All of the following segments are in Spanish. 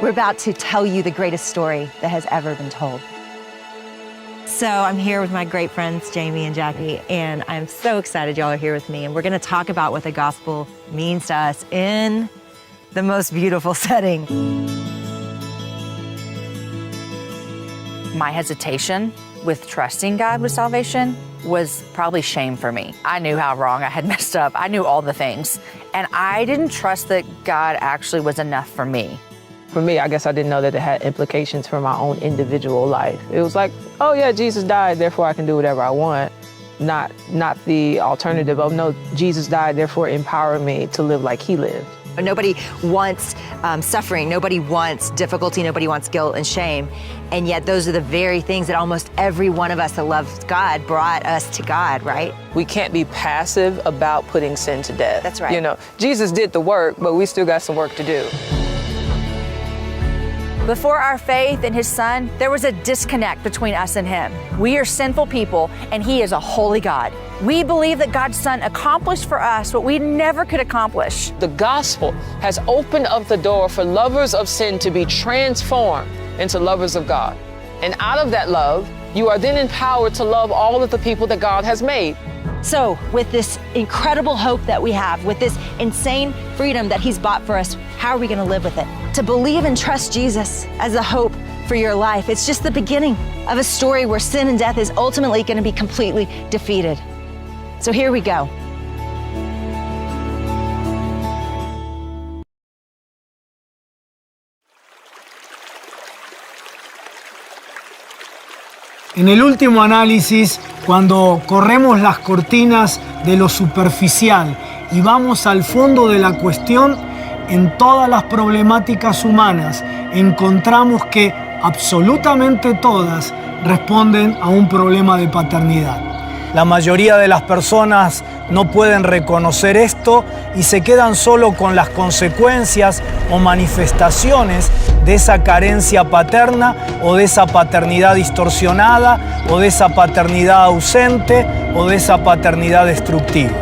We're about to tell you the greatest story that has ever been told. So I'm here with my great friends, Jamie and Jackie, and I'm so excited y'all are here with me. And we're gonna talk about what the gospel means to us in the most beautiful setting. My hesitation with trusting God with salvation was probably shame for me. I knew how wrong I had messed up. I knew all the things. And I didn't trust that God actually was enough for me. For me, I guess I didn't know that it had implications for my own individual life. It was like, oh yeah, Jesus died, therefore I can do whatever I want. Not the alternative of, no, Jesus died, therefore empower me to live like he lived. Nobody wants suffering, nobody wants difficulty, nobody wants guilt and shame. And yet those are the very things that almost every one of us that loves God brought us to God, right? We can't be passive about putting sin to death. That's right. You know, Jesus did the work, but we still got some work to do. Before our faith in his son, there was a disconnect between us and him. We are sinful people, and he is a holy God. We believe that God's son accomplished for us what we never could accomplish. The gospel has opened up the door for lovers of sin to be transformed into lovers of God. And out of that love, you are then empowered to love all of the people that God has made. So with this incredible hope that we have, with this insane freedom that he's bought for us, how are we gonna live with it? To believe and trust Jesus as a hope for your life, it's just the beginning of a story where sin and death is ultimately gonna be completely defeated. So here we go. En el último análisis, cuando corremos las cortinas de lo superficial y vamos al fondo de la cuestión, en todas las problemáticas humanas encontramos que absolutamente todas responden a un problema de paternidad. La mayoría de las personas no pueden reconocer esto y se quedan solo con las consecuencias o manifestaciones de esa carencia paterna o de esa paternidad distorsionada o de esa paternidad ausente o de esa paternidad destructiva.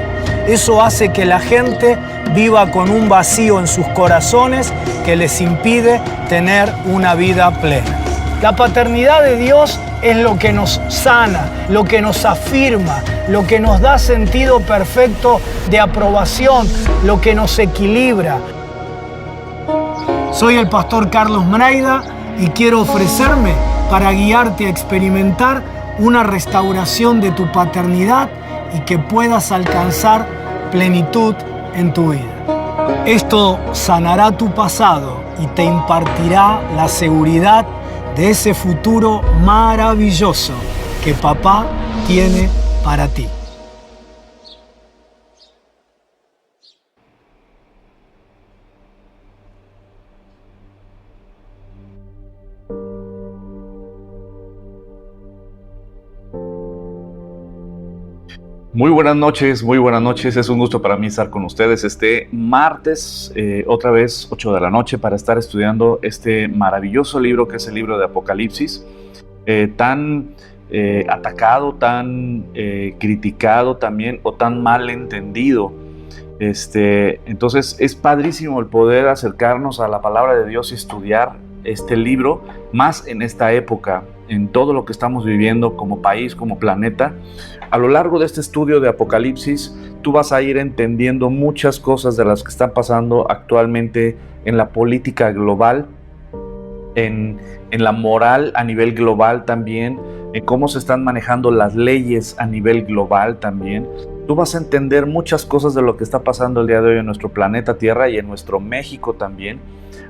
Eso hace que la gente viva con un vacío en sus corazones que les impide tener una vida plena. La paternidad de Dios es lo que nos sana, lo que nos afirma, lo que nos da sentido perfecto de aprobación, lo que nos equilibra. Soy el pastor Carlos Mraida y quiero ofrecerme para guiarte a experimentar una restauración de tu paternidad y que puedas alcanzar plenitud en tu vida. Esto sanará tu pasado y te impartirá la seguridad de ese futuro maravilloso que papá tiene para ti. Muy buenas noches, es un gusto para mí estar con ustedes este martes, otra vez 8 de la noche, para estar estudiando este maravilloso libro que es el libro de Apocalipsis, tan atacado, tan criticado también, o tan mal entendido. Entonces es padrísimo el poder acercarnos a la palabra de Dios y estudiar este libro, más en esta época, en todo lo que estamos viviendo como país, como planeta. A lo largo de este estudio de Apocalipsis, tú vas a ir entendiendo muchas cosas de las que están pasando actualmente en la política global, en la moral a nivel global también, en cómo se están manejando las leyes a nivel global también. Tú vas a entender muchas cosas de lo que está pasando el día de hoy en nuestro planeta Tierra y en nuestro México también,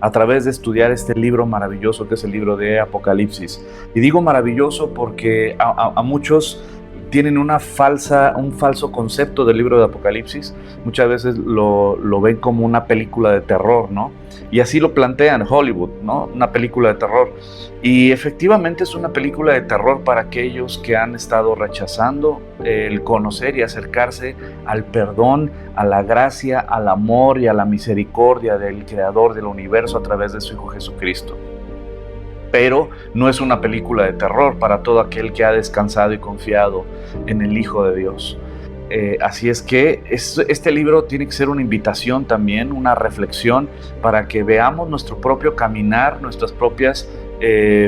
a través de estudiar este libro maravilloso que es el libro de Apocalipsis. Y digo maravilloso porque a muchos tienen un falso concepto del libro de Apocalipsis. Muchas veces lo ven como una película de terror, ¿no? Y así lo plantean Hollywood, ¿no? Una película de terror. Y efectivamente es una película de terror para aquellos que han estado rechazando el conocer y acercarse al perdón, a la gracia, al amor y a la misericordia del Creador del universo a través de su Hijo Jesucristo. Pero no es una película de terror para todo aquel que ha descansado y confiado en el Hijo de Dios. Así es que este libro tiene que ser una invitación también, una reflexión para que veamos nuestro propio caminar, nuestras propias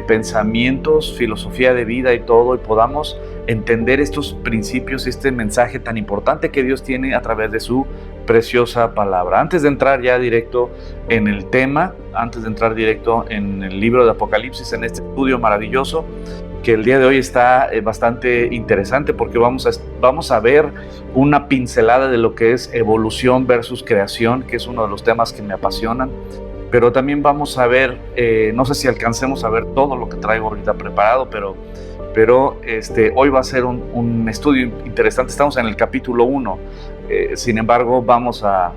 pensamientos, filosofía de vida y todo, y podamos entender estos principios, este mensaje tan importante que Dios tiene a través de su preciosa palabra. Antes de entrar ya directo en el tema, antes de entrar directo en el libro de Apocalipsis, en este estudio maravilloso, que el día de hoy está bastante interesante porque vamos a ver una pincelada de lo que es evolución versus creación, que es uno de los temas que me apasionan. Pero también vamos a ver, no sé si alcancemos a ver todo lo que traigo ahorita preparado, pero hoy va a ser un estudio interesante. Estamos en el capítulo 1, sin embargo vamos a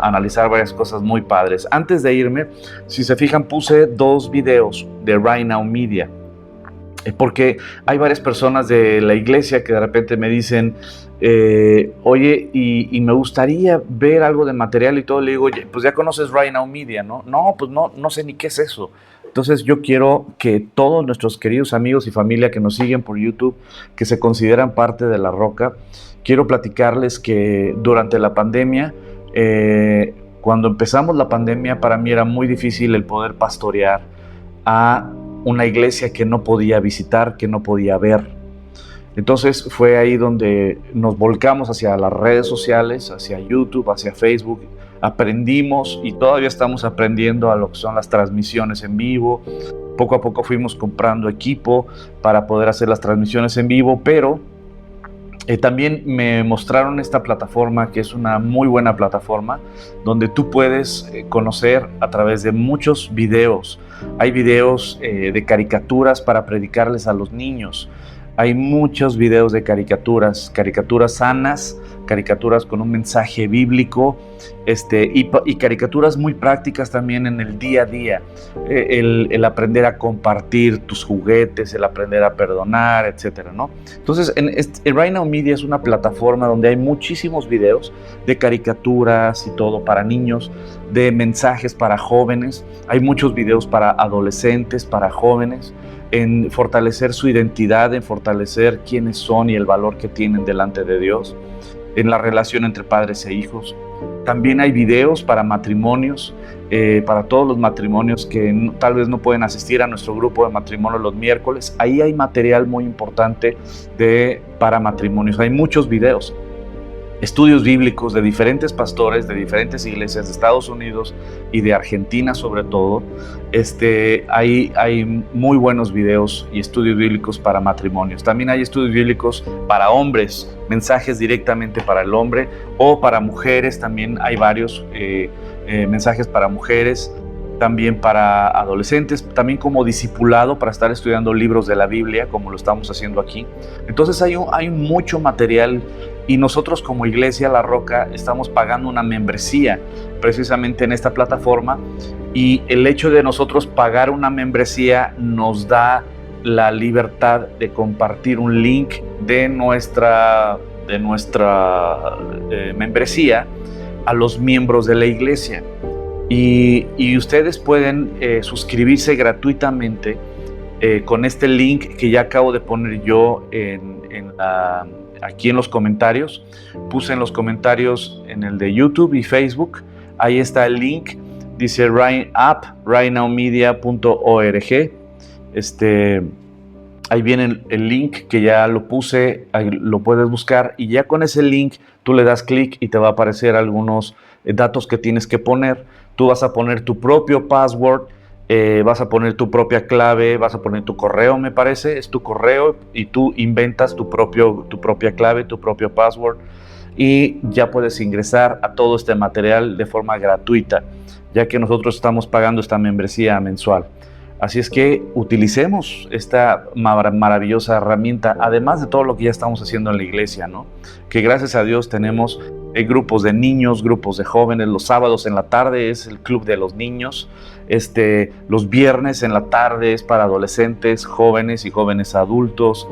analizar varias cosas muy padres. Antes de irme, si se fijan, puse 2 videos de Right Now Media, porque hay varias personas de la iglesia que de repente me dicen, oye, y me gustaría ver algo de material y todo. Le digo, pues ya conoces Right Now Media, ¿no? No, pues no sé ni qué es eso. Entonces yo quiero que todos nuestros queridos amigos y familia que nos siguen por YouTube, que se consideran parte de La Roca, quiero platicarles que durante la pandemia, cuando empezamos la pandemia, para mí era muy difícil el poder pastorear a una iglesia que no podía visitar, que no podía ver. Entonces fue ahí donde nos volcamos hacia las redes sociales, hacia YouTube, hacia Facebook. Aprendimos y todavía estamos aprendiendo a lo que son las transmisiones en vivo. Poco a poco fuimos comprando equipo para poder hacer las transmisiones en vivo, pero también me mostraron esta plataforma, que es una muy buena plataforma, donde tú puedes conocer a través de muchos videos. Hay videos de caricaturas para predicarles a los niños. Hay muchos videos de caricaturas sanas, caricaturas con un mensaje bíblico, y caricaturas muy prácticas también en el día a día. El aprender a compartir tus juguetes, el aprender a perdonar, etcétera, ¿no? Entonces, Right Now Media es una plataforma donde hay muchísimos videos de caricaturas y todo para niños, de mensajes para jóvenes. Hay muchos videos para adolescentes, para jóvenes, en fortalecer su identidad, en fortalecer quiénes son y el valor que tienen delante de Dios, en la relación entre padres e hijos. También hay videos para matrimonios, para todos los matrimonios que tal vez no pueden asistir a nuestro grupo de matrimonio los miércoles. Ahí hay material muy importante para matrimonios. Hay muchos videos, estudios bíblicos de diferentes pastores, de diferentes iglesias de Estados Unidos y de Argentina sobre todo. Hay muy buenos videos y estudios bíblicos para matrimonios. También hay estudios bíblicos para hombres, mensajes directamente para el hombre, o para mujeres. También hay varios mensajes para mujeres, también para adolescentes, también como discipulado para estar estudiando libros de la Biblia, como lo estamos haciendo aquí. Entonces hay mucho material, y nosotros como Iglesia La Roca estamos pagando una membresía precisamente en esta plataforma, y el hecho de nosotros pagar una membresía nos da la libertad de compartir un link de nuestra membresía a los miembros de la iglesia. Y ustedes pueden suscribirse gratuitamente con este link que ya acabo de poner yo aquí en los comentarios. Puse en los comentarios en el de YouTube y Facebook. Ahí está el link. Dice rightnowmedia.org. Ahí viene el link que ya lo puse. Ahí lo puedes buscar, y ya con ese link tú le das clic y te va a aparecer algunos datos que tienes que poner. Tú vas a poner tu propio password, vas a poner tu propia clave, vas a poner tu correo, me parece, es tu correo, y tú inventas tu propia clave, tu propio password, y ya puedes ingresar a todo este material de forma gratuita, ya que nosotros estamos pagando esta membresía mensual. Así es que utilicemos esta maravillosa herramienta, además de todo lo que ya estamos haciendo en la iglesia, ¿no? Que gracias a Dios tenemos grupos de niños, grupos de jóvenes. Los sábados en la tarde es el club de los niños. Los viernes en la tarde es para adolescentes, jóvenes y jóvenes adultos.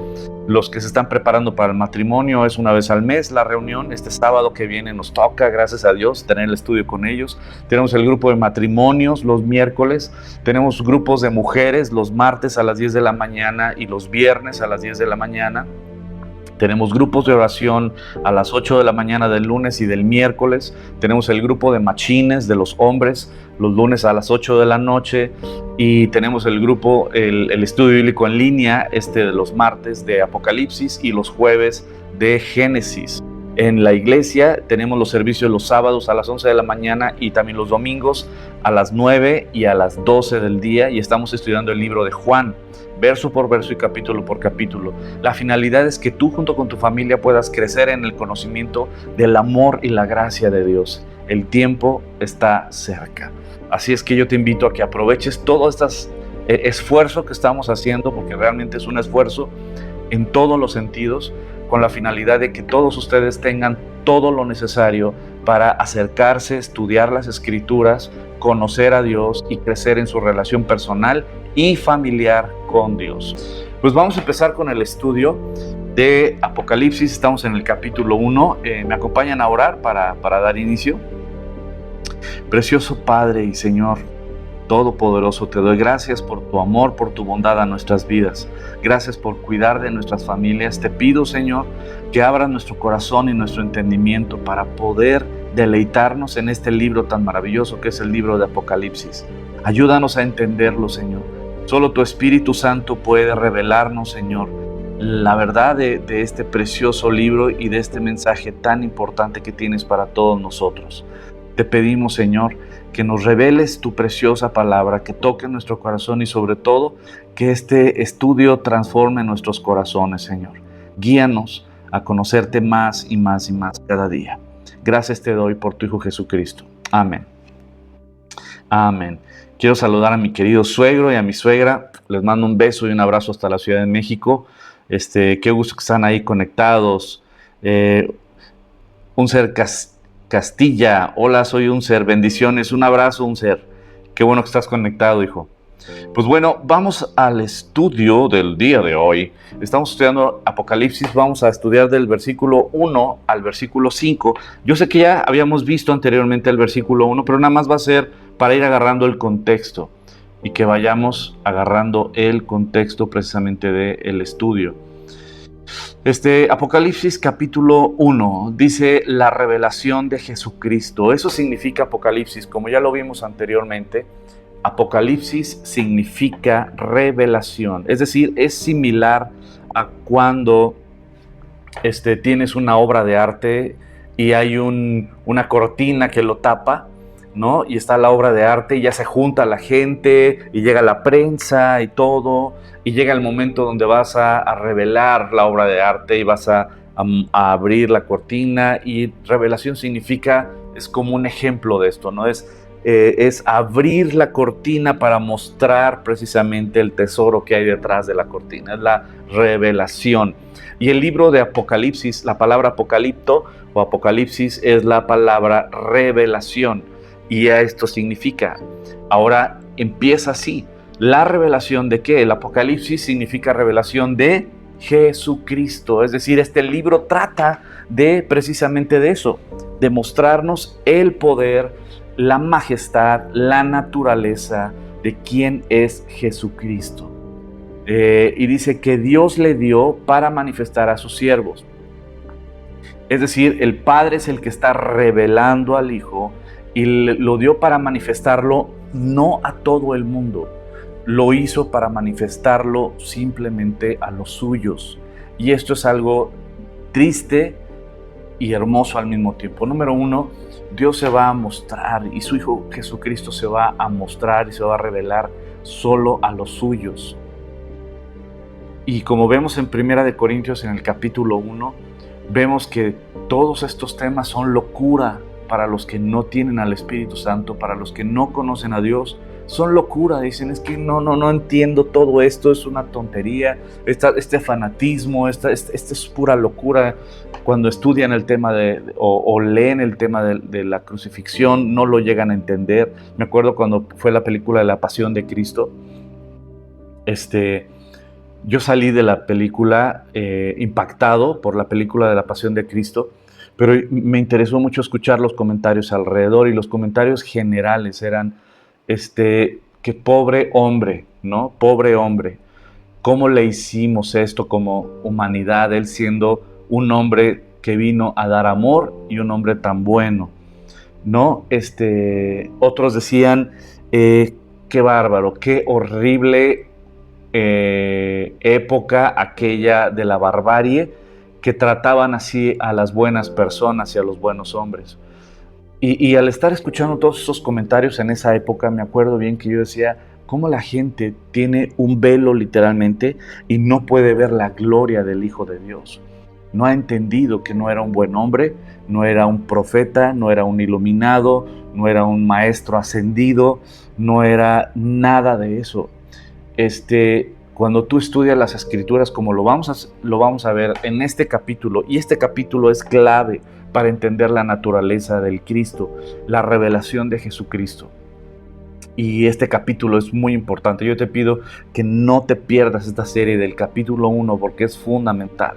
Los que se están preparando para el matrimonio es una vez al mes la reunión. Este sábado que viene nos toca, gracias a Dios, tener el estudio con ellos. Tenemos el grupo de matrimonios los miércoles. Tenemos grupos de mujeres los martes a las 10 de la mañana y los viernes a las 10 de la mañana. Tenemos grupos de oración a las 8 de la mañana del lunes y del miércoles. Tenemos el grupo de machines de los hombres los lunes a las 8 de la noche. Y tenemos el grupo, el estudio bíblico en línea, de los martes de Apocalipsis y los jueves de Génesis. En la iglesia tenemos los servicios los sábados a las 11 de la mañana y también los domingos a las 9 y a las 12 del día. Y estamos estudiando el libro de Juan, verso por verso y capítulo por capítulo. La finalidad es que tú junto con tu familia puedas crecer en el conocimiento del amor y la gracia de Dios. El tiempo está cerca. Así es que yo te invito a que aproveches todo este esfuerzo que estamos haciendo, porque realmente es un esfuerzo en todos los sentidos, con la finalidad de que todos ustedes tengan todo lo necesario para acercarse, estudiar las Escrituras, conocer a Dios y crecer en su relación personal y familiar con Dios. Pues vamos a empezar con el estudio de Apocalipsis. Estamos en el capítulo 1. ¿Me acompañan a orar para dar inicio? Precioso Padre y Señor Todopoderoso, te doy gracias por tu amor, por tu bondad a nuestras vidas. Gracias por cuidar de nuestras familias. Te pido, Señor, que abras nuestro corazón y nuestro entendimiento para poder deleitarnos en este libro tan maravilloso que es el libro de Apocalipsis. Ayúdanos a entenderlo, Señor. Solo tu Espíritu Santo puede revelarnos, Señor, la verdad de este precioso libro y de este mensaje tan importante que tienes para todos nosotros. Te pedimos, Señor, que nos reveles tu preciosa palabra, que toque nuestro corazón y sobre todo que este estudio transforme nuestros corazones, Señor. Guíanos a conocerte más y más y más cada día. Gracias te doy por tu Hijo Jesucristo. Amén. Amén. Quiero saludar a mi querido suegro y a mi suegra. Les mando un beso y un abrazo hasta la Ciudad de México. Qué gusto que están ahí conectados. Un ser Castilla, hola, soy un ser, bendiciones, un abrazo, un ser. Qué bueno que estás conectado, hijo. Pues bueno, vamos al estudio del día de hoy. Estamos estudiando Apocalipsis, vamos a estudiar del versículo 1 al versículo 5. Yo sé que ya habíamos visto anteriormente el versículo 1, pero nada más va a ser para ir agarrando el contexto y que vayamos agarrando el contexto precisamente del estudio. Apocalipsis capítulo 1 dice la revelación de Jesucristo. Eso significa Apocalipsis, como ya lo vimos anteriormente. Apocalipsis significa revelación, es decir, es similar a cuando tienes una obra de arte y hay una cortina que lo tapa, ¿no? Y está la obra de arte y ya se junta la gente y llega la prensa y todo, y llega el momento donde vas a revelar la obra de arte y vas a abrir la cortina, y revelación significa, es como un ejemplo de esto, ¿no? Es abrir la cortina para mostrar precisamente el tesoro que hay detrás de la cortina, es la revelación. Y el libro de Apocalipsis, la palabra apocalipto o apocalipsis es la palabra revelación. Y esto significa, ahora empieza así, la revelación de ¿qué? El Apocalipsis significa revelación de Jesucristo. Es decir, este libro trata precisamente de eso, de mostrarnos el poder, la majestad, la naturaleza de quién es Jesucristo. Y dice que Dios le dio para manifestar a sus siervos. Es decir, el Padre es el que está revelando al Hijo, y lo dio para manifestarlo no a todo el mundo, lo hizo para manifestarlo simplemente a los suyos. Y esto es algo triste y hermoso al mismo tiempo. Número uno, Dios se va a mostrar y su Hijo Jesucristo se va a mostrar y se va a revelar solo a los suyos. Y como vemos en 1 Corintios en el capítulo 1, vemos que todos estos temas son locura para los que no tienen al Espíritu Santo, para los que no conocen a Dios. Son locura, dicen, es que no entiendo todo esto, es una tontería, este fanatismo, esta es pura locura. Cuando estudian el tema o leen el tema de la crucifixión, no lo llegan a entender. Me acuerdo cuando fue la película de la Pasión de Cristo, yo salí de la película impactado por la película de la Pasión de Cristo, pero me interesó mucho escuchar los comentarios alrededor, y los comentarios generales eran, que pobre hombre, ¿no? Pobre hombre, ¿cómo le hicimos esto como humanidad? Él siendo un hombre que vino a dar amor y un hombre tan bueno, ¿no? Otros decían, qué bárbaro, qué horrible época aquella de la barbarie, que trataban así a las buenas personas y a los buenos hombres. Y al estar escuchando todos esos comentarios en esa época, me acuerdo bien que yo decía, cómo la gente tiene un velo literalmente y no puede ver la gloria del Hijo de Dios. No ha entendido que no era un buen hombre, no era un profeta, no era un iluminado, no era un maestro ascendido, no era nada de eso. Cuando tú estudias las Escrituras, como lo vamos a ver en este capítulo, y este capítulo es clave para entender la naturaleza del Cristo, la revelación de Jesucristo. Y este capítulo es muy importante. Yo te pido que no te pierdas esta serie del capítulo 1 porque es fundamental.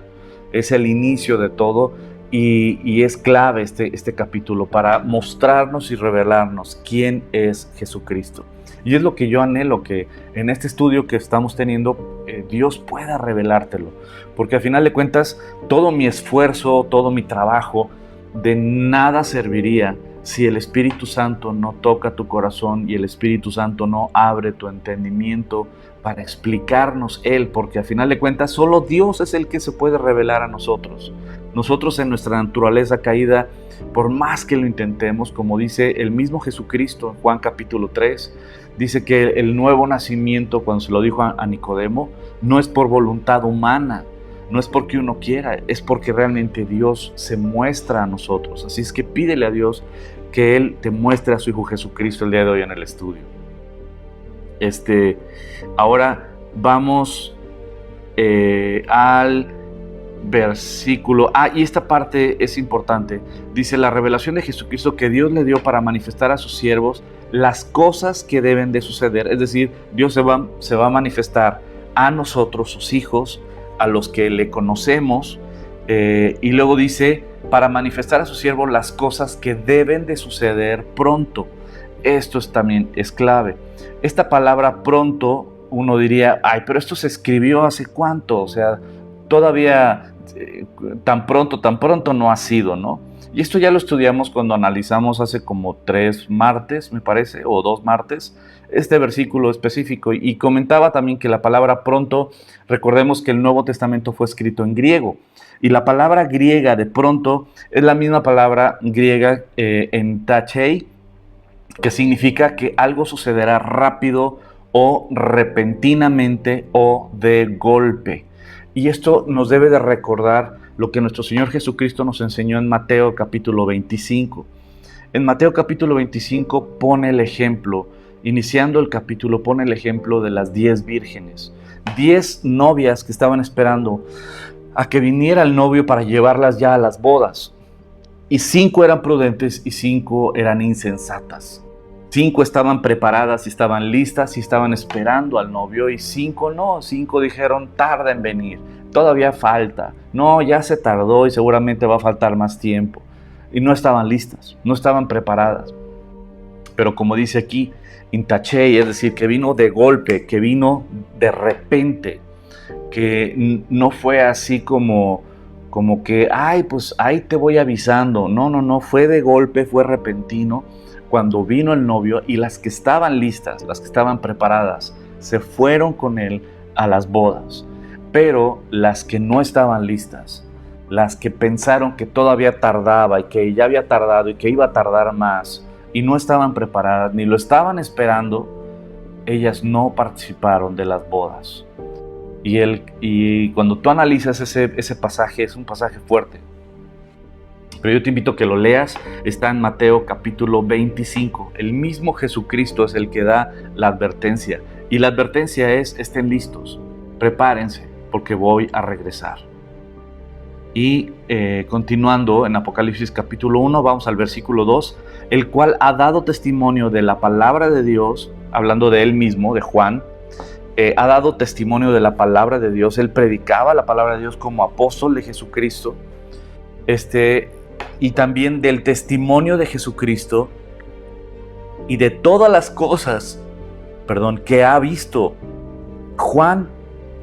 Es el inicio de todo y es clave este capítulo para mostrarnos y revelarnos quién es Jesucristo. Y es lo que yo anhelo, que en este estudio que estamos teniendo, Dios pueda revelártelo. Porque al final de cuentas, todo mi esfuerzo, todo mi trabajo, de nada serviría si el Espíritu Santo no toca tu corazón y el Espíritu Santo no abre tu entendimiento para explicarnos Él, porque al final de cuentas solo Dios es el que se puede revelar a nosotros. Nosotros en nuestra naturaleza caída, por más que lo intentemos, como dice el mismo Jesucristo en Juan capítulo 3, dice que el nuevo nacimiento, cuando se lo dijo a Nicodemo, no es por voluntad humana, no es porque uno quiera, es porque realmente Dios se muestra a nosotros. Así es que pídele a Dios que Él te muestre a su Hijo Jesucristo el día de hoy en el estudio. Ahora vamos al versículo. Y esta parte es importante. Dice, la revelación de Jesucristo que Dios le dio para manifestar a sus siervos las cosas que deben de suceder. Es decir, Dios se va a manifestar a nosotros, sus hijos, a los que le conocemos, y luego dice, para manifestar a sus siervos las cosas que deben de suceder pronto. Esto también es clave. Esta palabra pronto, uno diría, pero esto se escribió hace cuánto, o sea, todavía tan pronto no ha sido, ¿no? Y esto ya lo estudiamos cuando analizamos hace como 3 martes, me parece, o 2 martes, este versículo específico. Y comentaba también que la palabra pronto, recordemos que el Nuevo Testamento fue escrito en griego. Y la palabra griega de pronto es la misma palabra griega en tachei, que significa que algo sucederá rápido o repentinamente o de golpe. Y esto nos debe de recordar lo que nuestro Señor Jesucristo nos enseñó en Mateo capítulo 25. En Mateo capítulo 25 pone el ejemplo, iniciando el capítulo, pone el ejemplo de las 10 vírgenes. 10 novias que estaban esperando a que viniera el novio para llevarlas ya a las bodas. Y 5 eran prudentes y 5 eran insensatas. 5 estaban preparadas y estaban listas y estaban esperando al novio, y 5 no. 5 dijeron, tarda en venir, todavía falta. No, ya se tardó y seguramente va a faltar más tiempo. Y no estaban listas, no estaban preparadas. Pero como dice aquí, intachei, es decir, que vino de golpe, que vino de repente, que no fue así como que, pues ahí te voy avisando. No, fue de golpe, fue repentino. Cuando vino el novio, y las que estaban listas, las que estaban preparadas, se fueron con él a las bodas. Pero las que no estaban listas, las que pensaron que todavía tardaba y que ya había tardado y que iba a tardar más, y no estaban preparadas ni lo estaban esperando, ellas no participaron de las bodas. Y cuando tú analizas ese pasaje, es un pasaje fuerte. Pero yo te invito a que lo leas, está en Mateo capítulo 25. El mismo Jesucristo es el que da la advertencia. Y la advertencia es, estén listos, prepárense, porque voy a regresar. Y continuando en Apocalipsis capítulo 1, vamos al versículo 2, el cual ha dado testimonio de la palabra de Dios, hablando de él mismo, de Juan, ha dado testimonio de la palabra de Dios. Él predicaba la palabra de Dios como apóstol de Jesucristo, y también del testimonio de Jesucristo y de todas las cosas, que ha visto. Juan,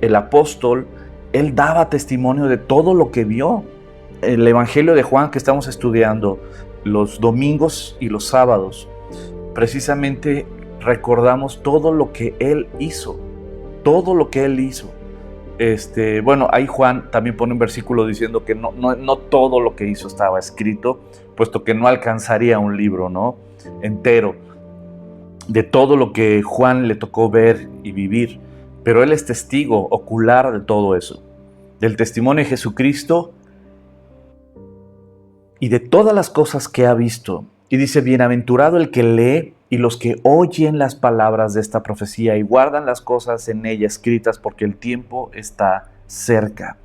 el apóstol, él daba testimonio de todo lo que vio. el Evangelio de Juan que estamos estudiando los domingos y los sábados, precisamente recordamos todo lo que Él hizo, todo lo que Él hizo. Bueno, ahí Juan también pone un versículo diciendo que no todo lo que hizo estaba escrito, puesto que no alcanzaría un libro, ¿no?, entero de todo lo que Juan le tocó ver y vivir. Pero él es testigo ocular de todo eso, del testimonio de Jesucristo y de todas las cosas que ha visto. Y dice, bienaventurado el que lee y los que oyen las palabras de esta profecía y guardan las cosas en ella escritas, porque el tiempo está cerca.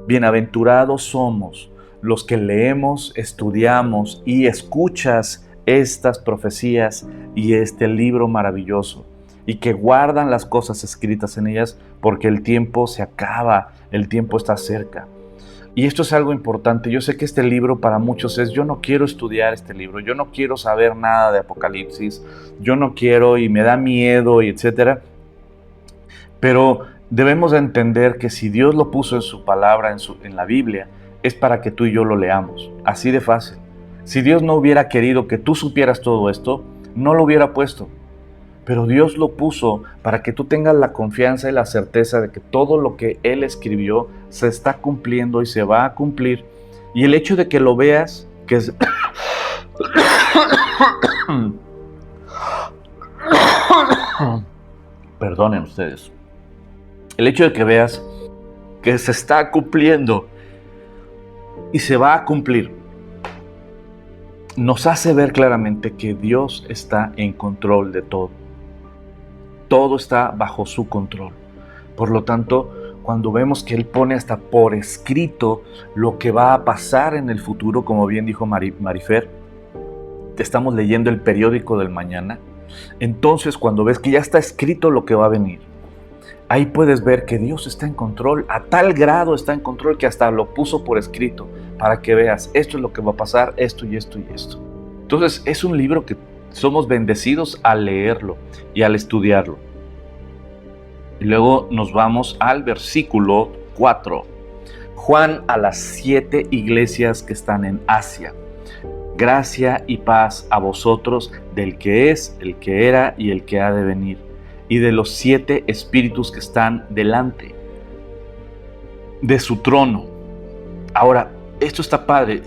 Bienaventurados somos los que leemos, estudiamos y escuchas estas profecías y este libro maravilloso, y que guardan las cosas escritas en ellas, porque el tiempo se acaba, el tiempo está cerca. Y esto es algo importante. Yo sé que este libro para muchos es, yo no quiero estudiar este libro, yo no quiero saber nada de Apocalipsis, yo no quiero y me da miedo y etcétera. Pero debemos de entender que si Dios lo puso en su palabra, en la Biblia, es para que tú y yo lo leamos, así de fácil. Si Dios no hubiera querido que tú supieras todo esto, no lo hubiera puesto. Pero Dios lo puso para que tú tengas la confianza y la certeza de que todo lo que Él escribió se está cumpliendo y se va a cumplir. Y el hecho de que lo veas, que es... Perdonen ustedes. El hecho de que veas que se está cumpliendo y se va a cumplir, nos hace ver claramente que Dios está en control de todo. Todo está bajo su control. Por lo tanto, cuando vemos que Él pone hasta por escrito lo que va a pasar en el futuro, como bien dijo Marifer, estamos leyendo el periódico del mañana, entonces cuando ves que ya está escrito lo que va a venir, ahí puedes ver que Dios está en control, a tal grado está en control que hasta lo puso por escrito, para que veas, esto es lo que va a pasar, esto y esto y esto. Entonces es un libro que somos bendecidos al leerlo y al estudiarlo. Y luego nos vamos al versículo 4. Juan a las 7 iglesias que están en Asia. Gracia y paz a vosotros del que es, el que era y el que ha de venir, y de los 7 espíritus que están delante de su trono. Ahora, esto está padre.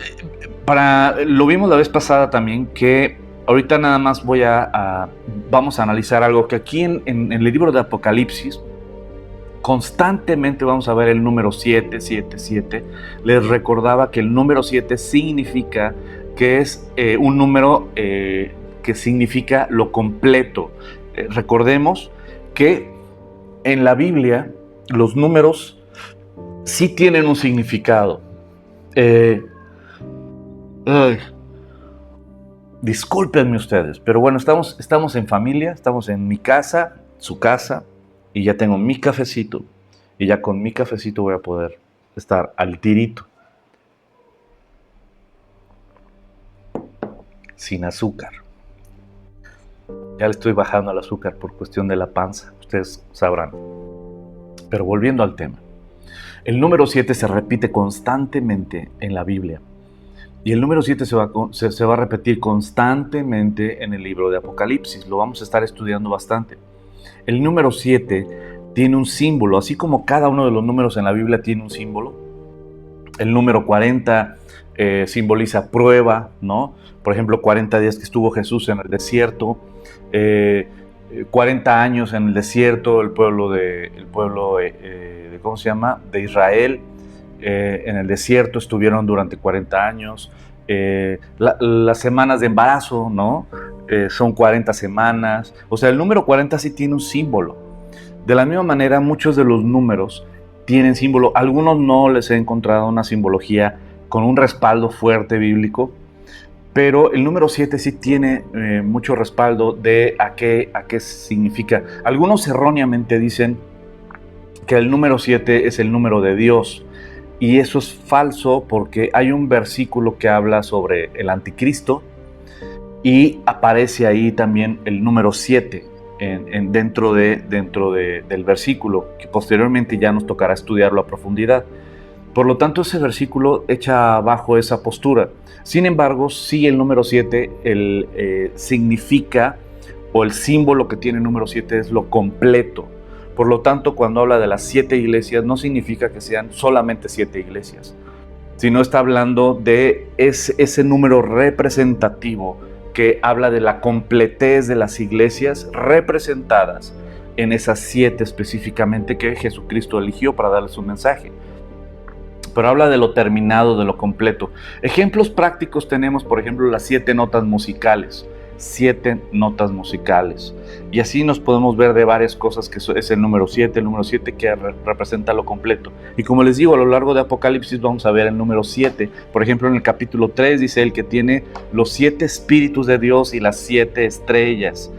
Lo vimos la vez pasada también, que ahorita nada más vamos a analizar algo que aquí en el libro de Apocalipsis constantemente vamos a ver el número 7, 7, 7. Les recordaba que el número 7 significa que es un número que significa lo completo. Recordemos que en la Biblia los números sí tienen un significado. Discúlpenme ustedes, pero bueno, estamos en familia, estamos en mi casa, su casa, y ya tengo mi cafecito, y ya con mi cafecito voy a poder estar al tirito, sin azúcar. Ya le estoy bajando al azúcar por cuestión de la panza, ustedes sabrán. Pero volviendo al tema, el número 7 se repite constantemente en la Biblia. Y el número 7 se va a repetir constantemente en el libro de Apocalipsis. Lo vamos a estar estudiando bastante. El número 7 tiene un símbolo, así como cada uno de los números en la Biblia tiene un símbolo. El número 40 simboliza prueba, ¿no? Por ejemplo, 40 días que estuvo Jesús en el desierto, 40 años en el desierto, el pueblo de ¿cómo se llama? De Israel. En el desierto estuvieron durante 40 años. Las semanas de embarazo, ¿no? Son 40 semanas. O sea, el número 40 sí tiene un símbolo. De la misma manera, muchos de los números tienen símbolo. Algunos no les he encontrado una simbología con un respaldo fuerte bíblico, pero el número 7 sí tiene mucho respaldo de a qué significa. Algunos erróneamente dicen que el número 7 es el número de Dios. Y eso es falso, porque hay un versículo que habla sobre el anticristo y aparece ahí también el número 7 dentro del versículo, que posteriormente ya nos tocará estudiarlo a profundidad. Por lo tanto, ese versículo echa abajo esa postura. Sin embargo, sí, el número 7 significa, o el símbolo que tiene el número 7 es lo completo. Por lo tanto, cuando habla de las 7 iglesias, no significa que sean solamente 7 iglesias, sino está hablando de ese número representativo que habla de la completez de las iglesias representadas en esas 7 específicamente que Jesucristo eligió para darles un mensaje. Pero habla de lo terminado, de lo completo. Ejemplos prácticos tenemos, por ejemplo, las 7 notas musicales. 7 notas musicales. Y así nos podemos ver de varias cosas, que es el número 7 que representa lo completo. Y como les digo, a lo largo de Apocalipsis vamos a ver el número 7. Por ejemplo, en el capítulo 3 dice el que tiene los 7 espíritus de Dios y las 7 estrellas.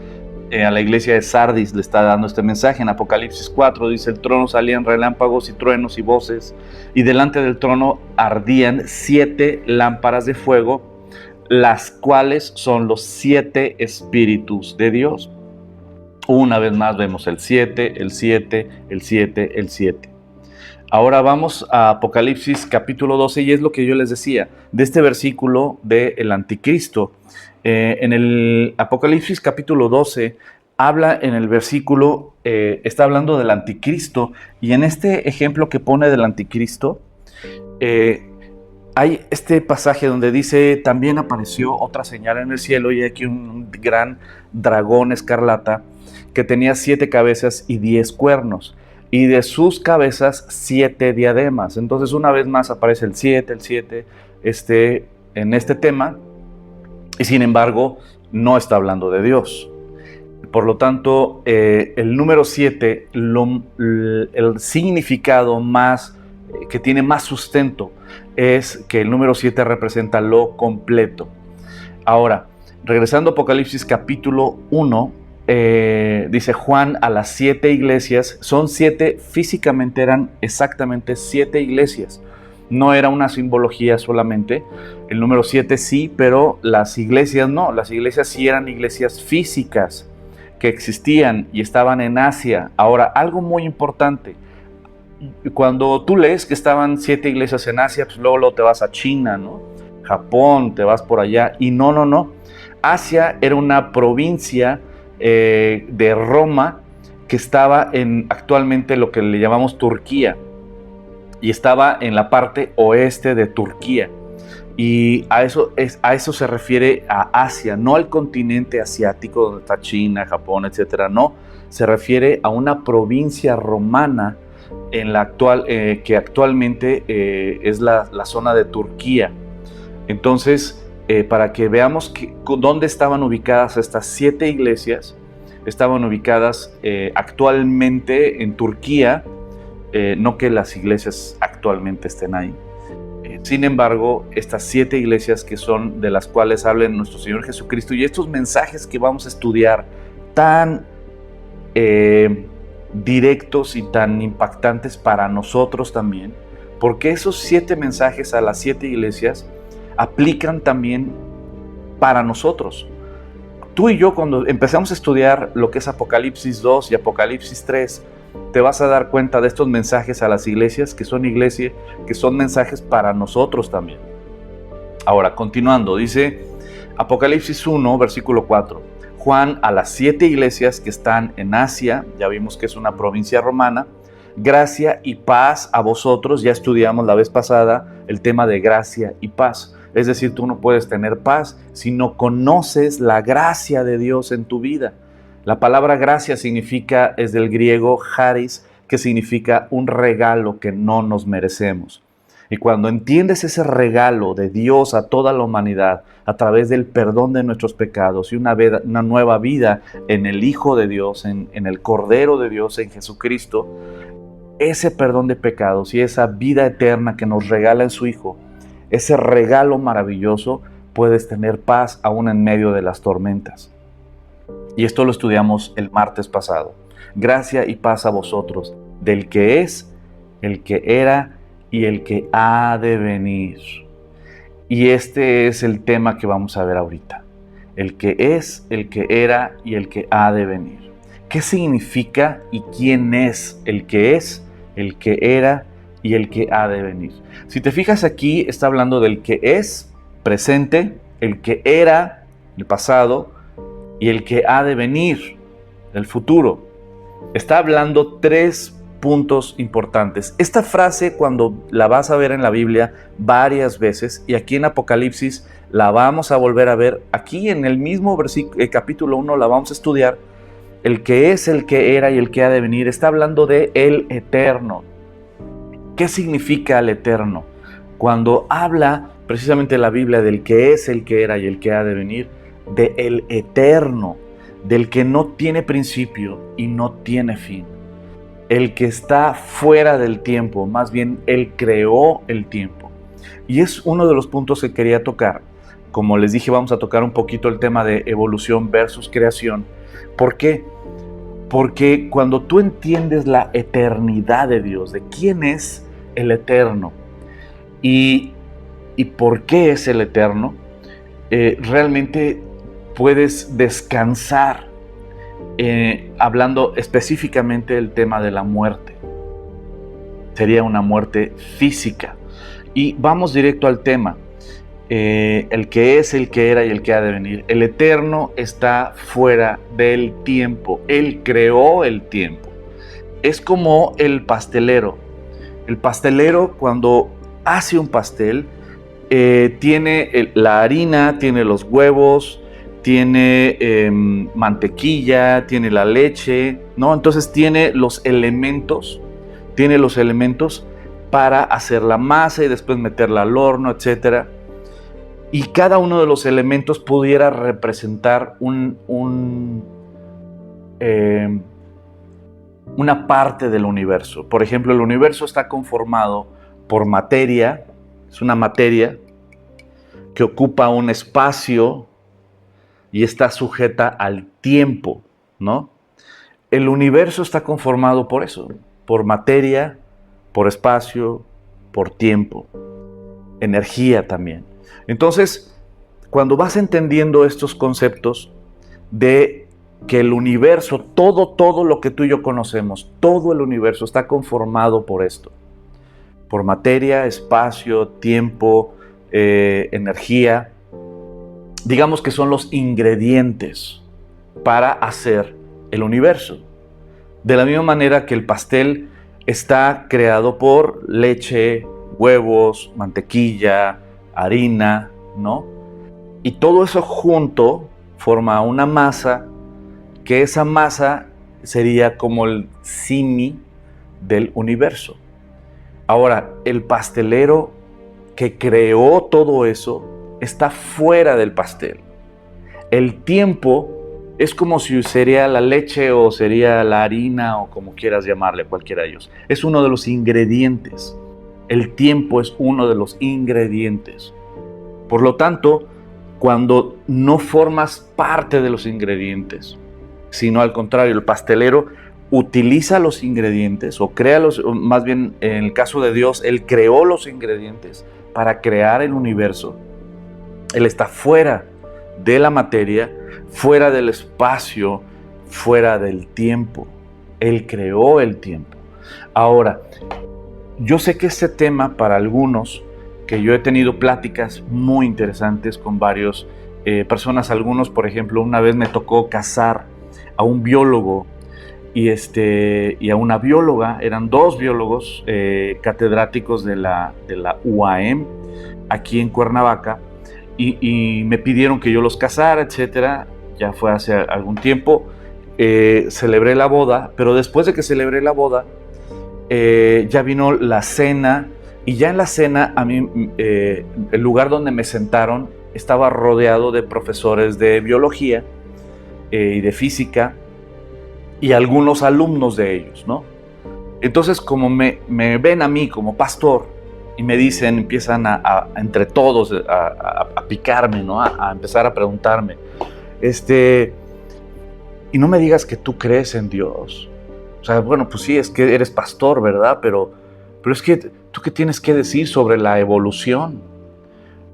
A la iglesia de Sardis le está dando este mensaje. En Apocalipsis 4 dice: el trono salían relámpagos y truenos y voces, y delante del trono ardían 7 lámparas de fuego, las cuales son los 7 espíritus de Dios. Una vez más vemos el 7, el 7, el 7, el 7. Ahora vamos a Apocalipsis capítulo 12, y es lo que yo les decía, de este versículo del anticristo. En el Apocalipsis capítulo 12 habla en el versículo, está hablando del anticristo, y en este ejemplo que pone del anticristo, hay este pasaje donde dice: también apareció otra señal en el cielo, y aquí un gran dragón escarlata que tenía 7 cabezas y 10 cuernos, y de sus cabezas 7 diademas. Entonces, una vez más aparece el 7 en este tema, y sin embargo no está hablando de Dios. Por lo tanto, el número 7, el significado más que tiene más sustento, es que el número 7 representa lo completo. Ahora, regresando a Apocalipsis capítulo 1, dice Juan a las 7 iglesias. Son 7, físicamente eran exactamente 7 iglesias. No era una simbología solamente. El número 7 sí, pero las iglesias no. Las iglesias sí eran iglesias físicas que existían y estaban en Asia. Ahora, algo muy importante: cuando tú lees que estaban 7 iglesias en Asia, pues luego te vas a China, ¿no? Japón, te vas por allá. Y no. Asia era una provincia de Roma que estaba en actualmente lo que le llamamos Turquía, y estaba en la parte oeste de Turquía. Y a eso se refiere a Asia, no al continente asiático donde está China, Japón, etcétera. No, se refiere a una provincia romana en la actual, que actualmente es la zona de Turquía. Entonces, para que veamos dónde estaban ubicadas estas 7 iglesias, estaban ubicadas actualmente en Turquía, no que las iglesias actualmente estén ahí. Sin embargo, estas 7 iglesias que son de las cuales habla nuestro Señor Jesucristo, y estos mensajes que vamos a estudiar tan directos y tan impactantes para nosotros también, porque esos 7 mensajes a las 7 iglesias aplican también para nosotros. Tú y yo, cuando empezamos a estudiar lo que es Apocalipsis 2 y Apocalipsis 3, te vas a dar cuenta de estos mensajes a las iglesias, que son mensajes para nosotros también. Ahora, continuando, dice Apocalipsis 1, versículo 4. Juan a las 7 iglesias que están en Asia, ya vimos que es una provincia romana: gracia y paz a vosotros. Ya estudiamos la vez pasada el tema de gracia y paz. Es decir, tú no puedes tener paz si no conoces la gracia de Dios en tu vida. La palabra gracia es del griego charis, que significa un regalo que no nos merecemos. Y cuando entiendes ese regalo de Dios a toda la humanidad a través del perdón de nuestros pecados y una nueva vida en el Hijo de Dios, en el Cordero de Dios, en Jesucristo, ese perdón de pecados y esa vida eterna que nos regala en su Hijo, ese regalo maravilloso, puedes tener paz aún en medio de las tormentas. Y esto lo estudiamos el martes pasado. Gracia y paz a vosotros, del que es, el que era y el que ha de venir. Y este es el tema que vamos a ver ahorita. El que es, el que era y el que ha de venir. ¿Qué significa y quién es el que era y el que ha de venir. Si te fijas aquí, está hablando del que es, presente, el que era, el pasado, y el que ha de venir, el futuro. Está hablando tres puntos importantes. Esta frase, cuando la vas a ver en la Biblia varias veces, y aquí en Apocalipsis la vamos a volver a ver, aquí en el mismo capítulo 1 la vamos a estudiar, el que es, el que era y el que ha de venir, está hablando de el eterno. ¿Qué significa el eterno? Cuando habla precisamente la Biblia del que es, el que era y el que ha de venir, de el eterno, del que no tiene principio y no tiene fin, el que está fuera del tiempo, más bien Él creó el tiempo. Y es uno de los puntos que quería tocar. Como les dije, vamos a tocar un poquito el tema de evolución versus creación. ¿Por qué? Porque cuando tú entiendes la eternidad de Dios, de quién es el eterno y por qué es el eterno, realmente puedes descansar hablando específicamente del tema de la muerte. Sería una muerte física. Y vamos directo al tema. El que es, el que era y el que ha de venir. El eterno está fuera del tiempo. Él creó el tiempo. Es como el pastelero. El pastelero, cuando hace un pastel, tiene la harina, tiene los huevos, tiene mantequilla, tiene la leche, ¿no? Entonces tiene los elementos para hacer la masa y después meterla al horno, etcétera. Y cada uno de los elementos pudiera representar una parte del universo. Por ejemplo, el universo está conformado por materia, es una materia que ocupa un espacio y está sujeta al tiempo, ¿no? El universo está conformado por eso, por materia, por espacio, por tiempo, energía también. Entonces, cuando vas entendiendo estos conceptos de que el universo, todo lo que tú y yo conocemos, todo el universo está conformado por esto, por materia, espacio, tiempo, energía, digamos que son los ingredientes para hacer el universo. De la misma manera que el pastel está creado por leche, huevos, mantequilla, harina, ¿no? Y todo eso junto forma una masa, que esa masa sería como el simi del universo. Ahora, el pastelero que creó todo eso está fuera del pastel. El tiempo es como si sería la leche o sería la harina o como quieras llamarle, cualquiera de ellos. Es uno de los ingredientes. El tiempo es uno de los ingredientes. Por lo tanto, cuando no formas parte de los ingredientes, sino al contrario, el pastelero utiliza los ingredientes o crea los, o más bien en el caso de Dios, Él creó los ingredientes para crear el universo. Él está fuera de la materia, fuera del espacio, fuera del tiempo. Él creó el tiempo. Ahora, yo sé que este tema para algunos, que yo he tenido pláticas muy interesantes con varias personas, algunos, por ejemplo, una vez me tocó casar a un biólogo y a una bióloga, eran dos biólogos catedráticos de la UAM aquí en Cuernavaca, y me pidieron que yo los casara, etcétera. Ya fue hace algún tiempo. Celebré la boda, pero después de que celebré la boda, ya vino la cena, y ya en la cena a mí el lugar donde me sentaron estaba rodeado de profesores de biología y de física y algunos alumnos de ellos, ¿no? Entonces, como me ven a mí como pastor y me dicen, empiezan entre todos a picarme, ¿no? A empezar a preguntarme, y no me digas que tú crees en Dios. O sea, bueno, pues sí, es que eres pastor, ¿verdad? Pero es que tú qué tienes que decir sobre la evolución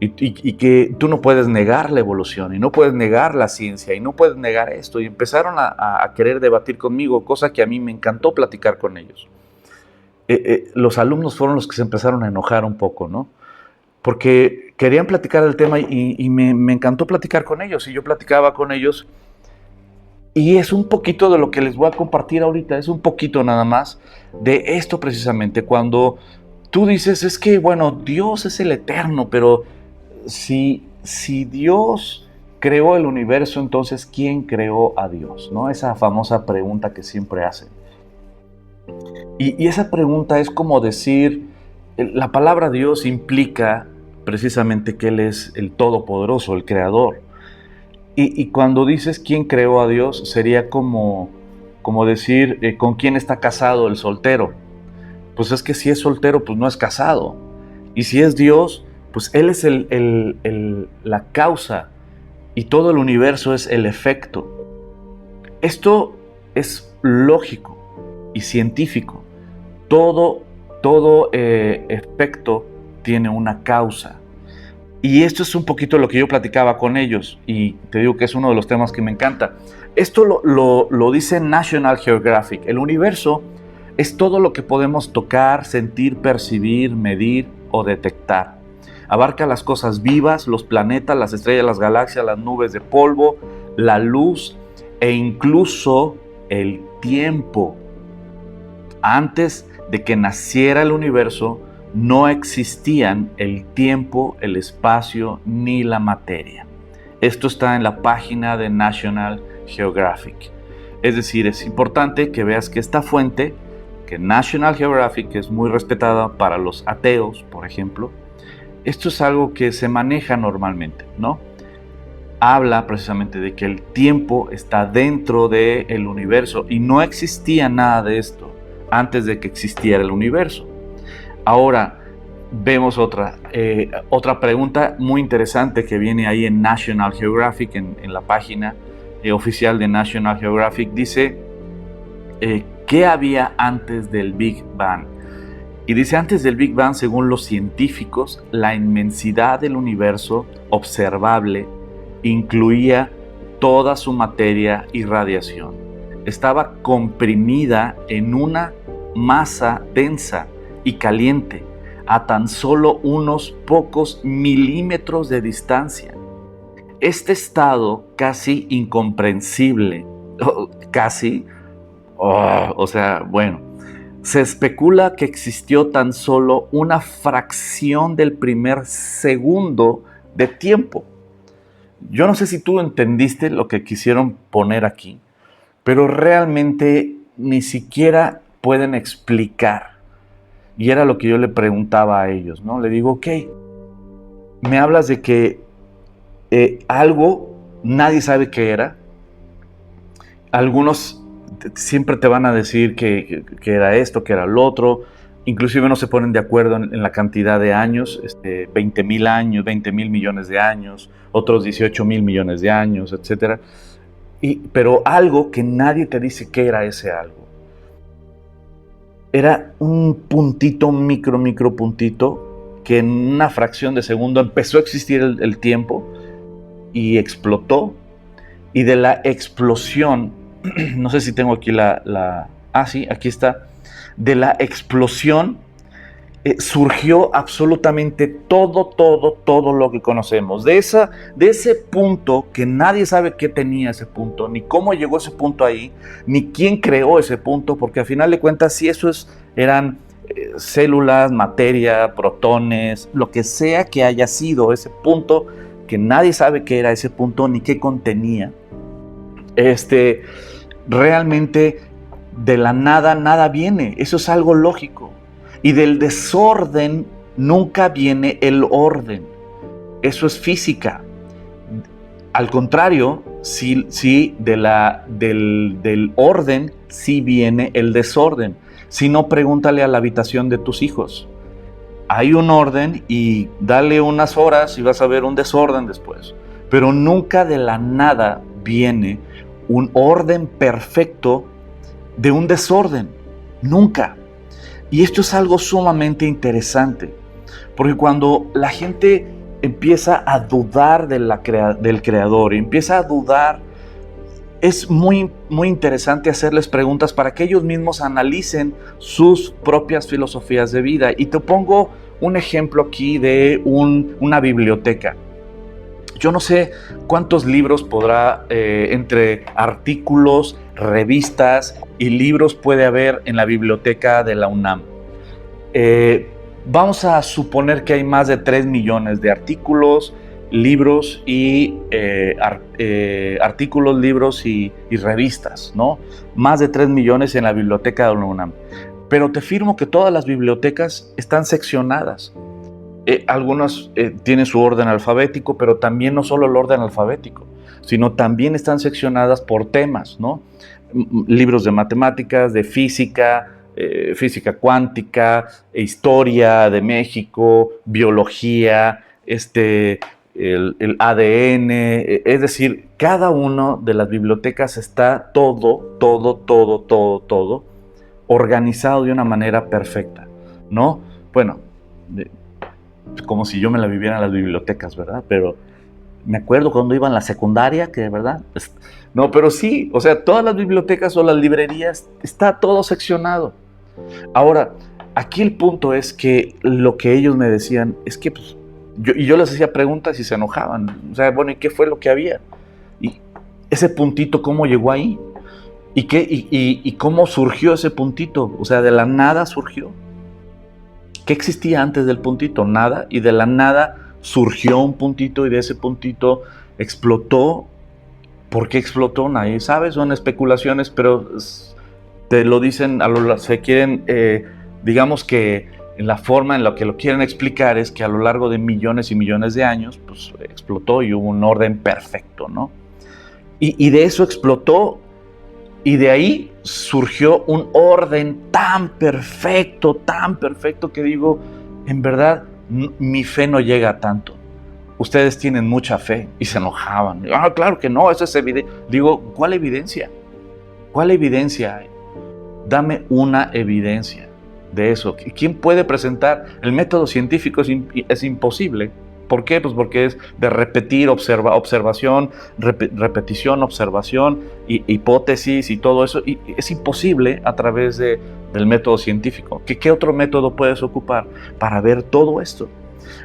y que tú no puedes negar la evolución y no puedes negar la ciencia y no puedes negar esto. Y empezaron a querer debatir conmigo, cosa que a mí me encantó platicar con ellos. los alumnos fueron los que se empezaron a enojar un poco, ¿no? Porque querían platicar del tema y me encantó platicar con ellos, y yo platicaba con ellos, y es un poquito de lo que les voy a compartir ahorita, es un poquito nada más de esto precisamente, cuando tú dices, es que, bueno, Dios es el eterno, pero si Dios creó el universo, entonces, ¿quién creó a Dios? ¿No? Esa famosa pregunta que siempre hacen. Y esa pregunta es como decir, la palabra Dios implica precisamente que Él es el Todopoderoso, el Creador. Y cuando dices quién creó a Dios, sería como decir con quién está casado el soltero. Pues es que si es soltero, pues no es casado. Y si es Dios, pues Él es la causa y todo el universo es el efecto. Esto es lógico y científico. Todo efecto tiene una causa. Y esto es un poquito lo que yo platicaba con ellos, y te digo que es uno de los temas que me encanta. Esto lo dice National Geographic. El universo es todo lo que podemos tocar, sentir, percibir, medir o detectar. Abarca las cosas vivas, los planetas, las estrellas, las galaxias, las nubes de polvo, la luz e incluso el tiempo. Antes de que naciera el universo, no existían el tiempo, el espacio ni la materia. Esto está en la página de National Geographic. Es decir, es importante que veas que esta fuente, que National Geographic, es muy respetada para los ateos, por ejemplo, esto es algo que se maneja normalmente, ¿no? Habla precisamente de que el tiempo está dentro del universo y no existía nada de esto antes de que existiera el universo. Ahora vemos otra pregunta muy interesante que viene ahí en National Geographic, en la página oficial de National Geographic. Dice, ¿qué había antes del Big Bang? Y dice, antes del Big Bang, según los científicos, la inmensidad del universo observable incluía toda su materia y radiación. Estaba comprimida en una masa densa y caliente a tan solo unos pocos milímetros de distancia. Este estado casi incomprensible, se especula que existió tan solo una fracción del primer segundo de tiempo. Yo no sé si tú entendiste lo que quisieron poner aquí, pero realmente ni siquiera pueden explicar. Y era lo que yo le preguntaba a ellos, ¿no? Le digo, ok, me hablas de que algo, nadie sabe qué era. Algunos siempre te van a decir que era esto, que era lo otro. Inclusive no se ponen de acuerdo en la cantidad de años, 20,000 años, 20,000 millones de años, otros 18,000 millones de años, etc. Pero algo que nadie te dice qué era ese algo. Era un puntito, micro puntito, que en una fracción de segundo empezó a existir el tiempo y explotó. Y de la explosión, no sé si tengo aquí sí, aquí está. De la explosión surgió absolutamente todo lo que conocemos. De ese punto que nadie sabe qué tenía ese punto, ni cómo llegó ese punto ahí, ni quién creó ese punto, porque al final de cuentas, si eso eran células, materia, protones, lo que sea que haya sido ese punto, que nadie sabe qué era ese punto ni qué contenía. Realmente de la nada viene. Eso es algo lógico. Y del desorden nunca viene el orden. Eso es física. Al contrario, sí del orden sí viene el desorden. Si no, pregúntale a la habitación de tus hijos. Hay un orden y dale unas horas y vas a ver un desorden después. Pero nunca de la nada viene un orden perfecto de un desorden. Nunca. Y esto es algo sumamente interesante, porque cuando la gente empieza a dudar del Creador, empieza a dudar es muy, muy interesante hacerles preguntas para que ellos mismos analicen sus propias filosofías de vida. Y te pongo un ejemplo aquí de una biblioteca. Yo no sé cuántos libros podrá, entre artículos, revistas y libros puede haber en la biblioteca de la UNAM. Vamos a suponer que hay más de 3 millones de artículos, libros y artículos, libros y revistas, ¿no? Más de 3 millones en la biblioteca de la UNAM. Pero te afirmo que todas las bibliotecas están seccionadas. Algunas tienen su orden alfabético, pero también no solo el orden alfabético, sino también están seccionadas por temas, ¿no? Libros de matemáticas, de física, física cuántica, historia de México, biología, el ADN, es decir, cada una de las bibliotecas está todo organizado de una manera perfecta, ¿no? Bueno, como si yo me la viviera en las bibliotecas, ¿verdad? Pero me acuerdo cuando iba en la secundaria, que de verdad, no, pero sí, o sea, todas las bibliotecas o las librerías, está todo seccionado. Ahora, aquí el punto es que lo que ellos me decían es que pues, yo les hacía preguntas y se enojaban. O sea, bueno, ¿y qué fue lo que había? Y ese puntito, ¿cómo llegó ahí? ¿Y cómo surgió ese puntito? O sea, de la nada surgió. ¿Qué existía antes del puntito? Nada. Y de la nada surgió un puntito y de ese puntito explotó. ¿Por qué explotó? Nadie sabe, son especulaciones, pero te lo dicen, se quieren, digamos que en la forma en la que lo quieren explicar es que a lo largo de millones y millones de años, pues explotó y hubo un orden perfecto, ¿no? Y de eso explotó y de ahí surgió un orden tan perfecto que digo, en verdad, mi fe no llega a tanto. Ustedes tienen mucha fe y se enojaban. Ah, claro que no, eso es evidente. Digo, ¿cuál evidencia? ¿Cuál evidencia hay? Dame una evidencia de eso. ¿Quién puede presentar? El método científico es imposible. ¿Por qué? Pues porque es de repetir, observación, repetición, observación, hipótesis y todo eso. Y es imposible a través del método científico. ¿Qué otro método puedes ocupar para ver todo esto?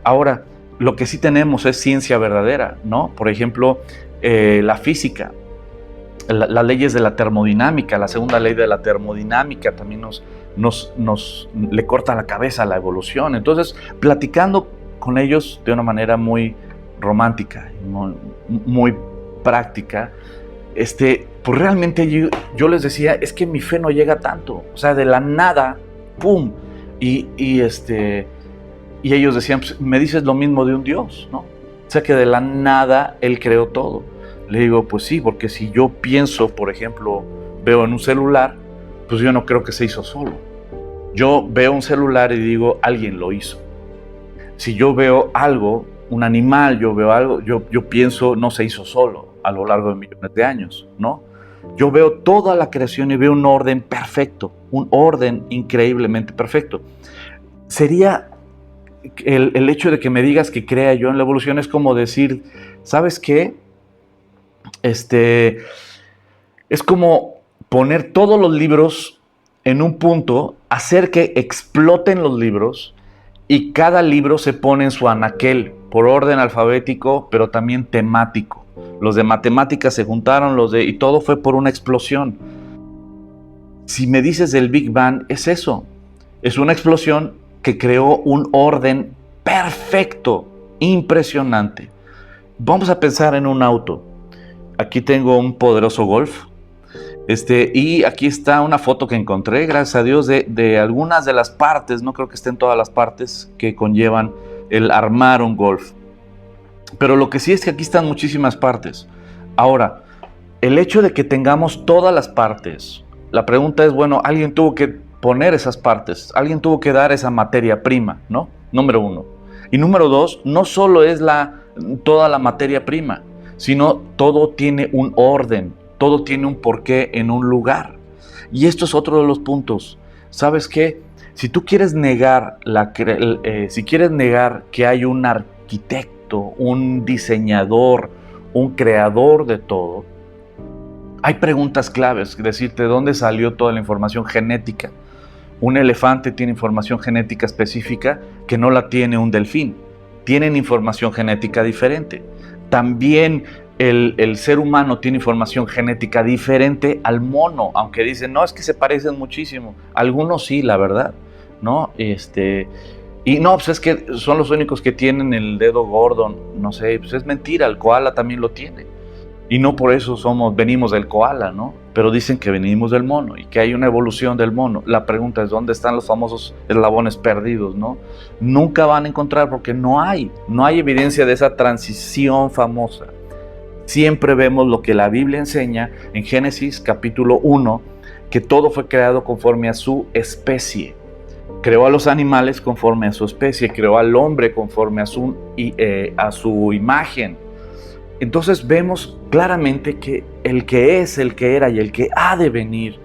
Ahora, lo que sí tenemos es ciencia verdadera, ¿no? Por ejemplo, la física, las leyes de la termodinámica, la segunda ley de la termodinámica también nos le corta la cabeza a la evolución. Entonces, platicando con ellos de una manera muy romántica, muy práctica, pues realmente yo les decía, es que mi fe no llega tanto, o sea, de la nada, ¡pum! Y ellos decían, pues, me dices lo mismo de un Dios, ¿no? O sea, que de la nada Él creó todo. Le digo, pues sí, porque si yo pienso, por ejemplo, veo en un celular, pues yo no creo que se hizo solo. Yo veo un celular y digo, alguien lo hizo. Si yo veo algo, un animal, yo veo algo, yo pienso, no se hizo solo a lo largo de millones de años, ¿no? Yo veo toda la creación y veo un orden perfecto, un orden increíblemente perfecto. Sería el hecho de que me digas que crea yo en la evolución es como decir, ¿sabes qué? Es como poner todos los libros en un punto, hacer que exploten los libros y cada libro se pone en su anaquel por orden alfabético, pero también temático. Los de matemáticas se juntaron, y todo fue por una explosión. Si me dices del Big Bang, es eso. Es una explosión que creó un orden perfecto, impresionante. Vamos a pensar en un auto. Aquí tengo un poderoso Golf. Y aquí está una foto que encontré, gracias a Dios, de algunas de las partes, no creo que estén todas las partes que conllevan el armar un Golf. Pero lo que sí es que aquí están muchísimas partes. Ahora, el hecho de que tengamos todas las partes, la pregunta es, bueno, alguien tuvo que poner esas partes, alguien tuvo que dar esa materia prima, ¿no? Número uno. Y número dos, no solo es toda la materia prima, sino todo tiene un orden, todo tiene un porqué en un lugar. Y esto es otro de los puntos. ¿Sabes qué? Si tú quieres negar que hay un arquitecto, un diseñador, un creador de todo, Hay preguntas claves, decirte dónde salió toda la información genética. Un elefante tiene información genética específica que no la tiene un delfín. Tienen información genética diferente. También el ser humano tiene información genética diferente al mono, aunque dicen, no, es que se parecen muchísimo. Algunos sí, la verdad, ¿no? Y no, pues es que son los únicos que tienen el dedo gordo, no sé, pues es mentira, el koala también lo tiene. Y no por eso venimos del koala, ¿no? Pero dicen que venimos del mono y que hay una evolución del mono. La pregunta es, ¿dónde están los famosos eslabones perdidos, no? Nunca van a encontrar porque no hay evidencia de esa transición famosa. Siempre vemos lo que la Biblia enseña en Génesis capítulo 1, que todo fue creado conforme a su especie. Creó a los animales conforme a su especie, creó al hombre conforme a su imagen. Entonces vemos claramente que el que es, el que era y el que ha de venir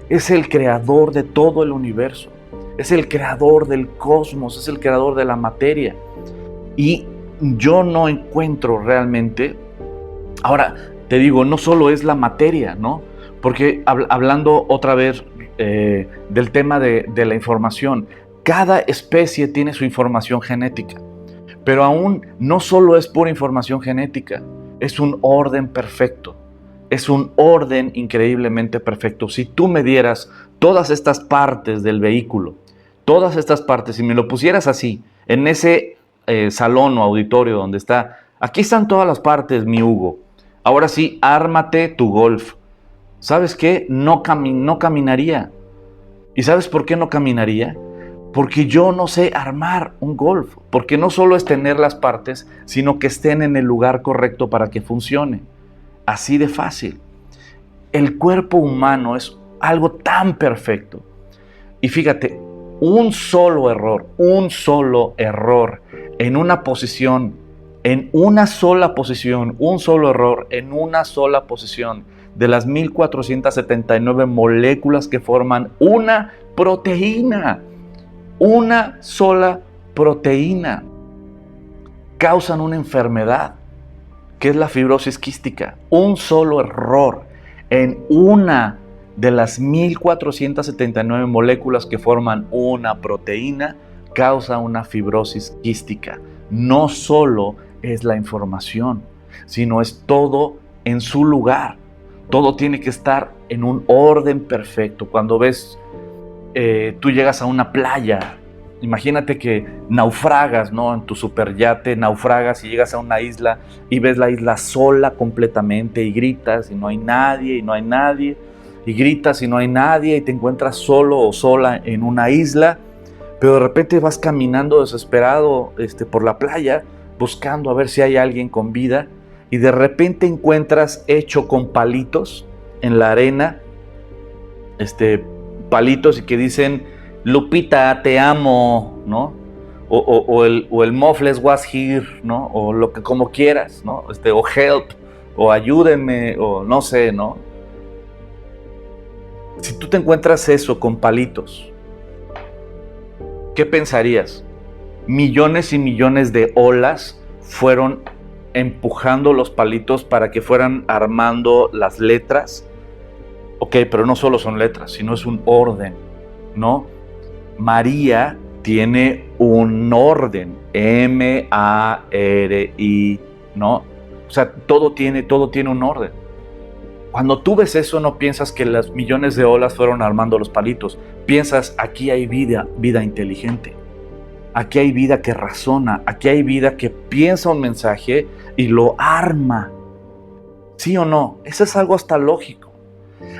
es el creador de todo el universo, es el creador del cosmos, es el creador de la materia. Y yo no encuentro realmente, ahora te digo, no solo es la materia, ¿no? Porque hablando otra vez del tema de la información, cada especie tiene su información genética. Pero aún no solo es pura información genética, es un orden perfecto, es un orden increíblemente perfecto. Si tú me dieras todas estas partes del vehículo, todas estas partes, si me lo pusieras así, en ese salón o auditorio donde está, aquí están todas las partes, mi Hugo, ahora sí, ármate tu Golf. ¿Sabes qué? No caminaría. ¿Y sabes por qué no caminaría? Porque yo no sé armar un Golf, porque no solo es tener las partes, sino que estén en el lugar correcto para que funcione. Así de fácil. El cuerpo humano es algo tan perfecto. Y fíjate, un solo error en una posición, en una sola posición, un solo error en una sola posición de las 1479 moléculas que forman una proteína. Una sola proteína causan una enfermedad que es la fibrosis quística. Un solo error en una de las 1479 moléculas que forman una proteína causa una fibrosis quística. No solo es la información, sino es todo en su lugar. Todo tiene que estar en un orden perfecto. Cuando ves tú llegas a una playa, imagínate que naufragas, ¿no? En tu superyate naufragas y llegas a una isla y ves la isla sola completamente y gritas y no hay nadie, y gritas y no hay nadie y te encuentras solo o sola en una isla, pero de repente vas caminando desesperado por la playa buscando a ver si hay alguien con vida y de repente encuentras hecho con palitos en la arena, palitos y que dicen Lupita, te amo, ¿no? O el Muffles was here, ¿no? O lo que como quieras, ¿no? O help, o ayúdenme, o no sé, ¿no? Si tú te encuentras eso con palitos, ¿qué pensarías? Millones y millones de olas fueron empujando los palitos para que fueran armando las letras. Ok, pero no solo son letras, sino es un orden, ¿no? María tiene un orden, M-A-R-I, ¿no? O sea, todo tiene un orden. Cuando tú ves eso, no piensas que las millones de olas fueron armando los palitos. Piensas, aquí hay vida inteligente. Aquí hay vida que razona. Aquí hay vida que piensa un mensaje y lo arma. ¿Sí o no? Eso es algo hasta lógico.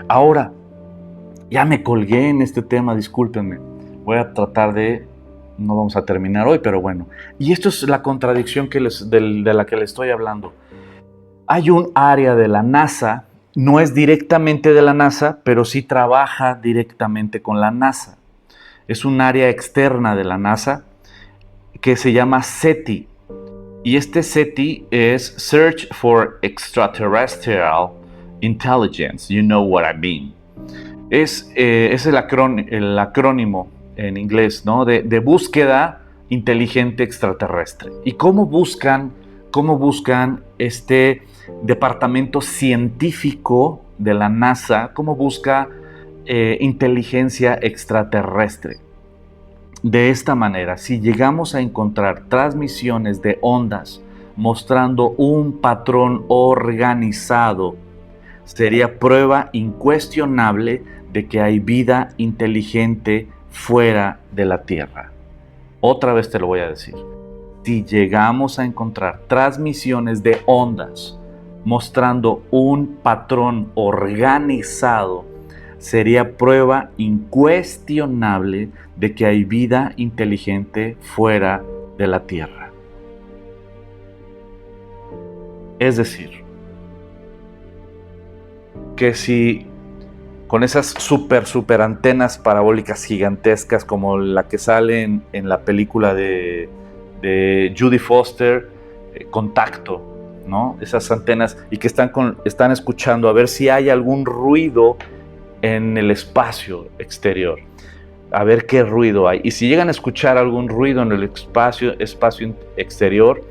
Ahora, ya me colgué en este tema, discúlpenme. Voy a tratar no vamos a terminar hoy, pero bueno. Y esto es la contradicción de la que les estoy hablando. Hay un área de la NASA, no es directamente de la NASA, pero sí trabaja directamente con la NASA. Es un área externa de la NASA que se llama SETI. Y este SETI es Search for Extraterrestrial Intelligence. You know what I mean. Es el acrónimo en inglés, ¿no? De búsqueda inteligente extraterrestre. ¿Y cómo buscan este departamento científico de la NASA, cómo busca inteligencia extraterrestre. De esta manera, si llegamos a encontrar transmisiones de ondas mostrando un patrón organizado, sería prueba incuestionable de que hay vida inteligente fuera de la Tierra. Otra vez te lo voy a decir. Si llegamos a encontrar transmisiones de ondas mostrando un patrón organizado, sería prueba incuestionable de que hay vida inteligente fuera de la Tierra. Es decir, que si con esas super antenas parabólicas gigantescas como la que sale en la película de Judy Foster, Contacto, ¿no? Esas antenas y que están escuchando a ver si hay algún ruido en el espacio exterior, a ver qué ruido hay. Y si llegan a escuchar algún ruido en el espacio exterior,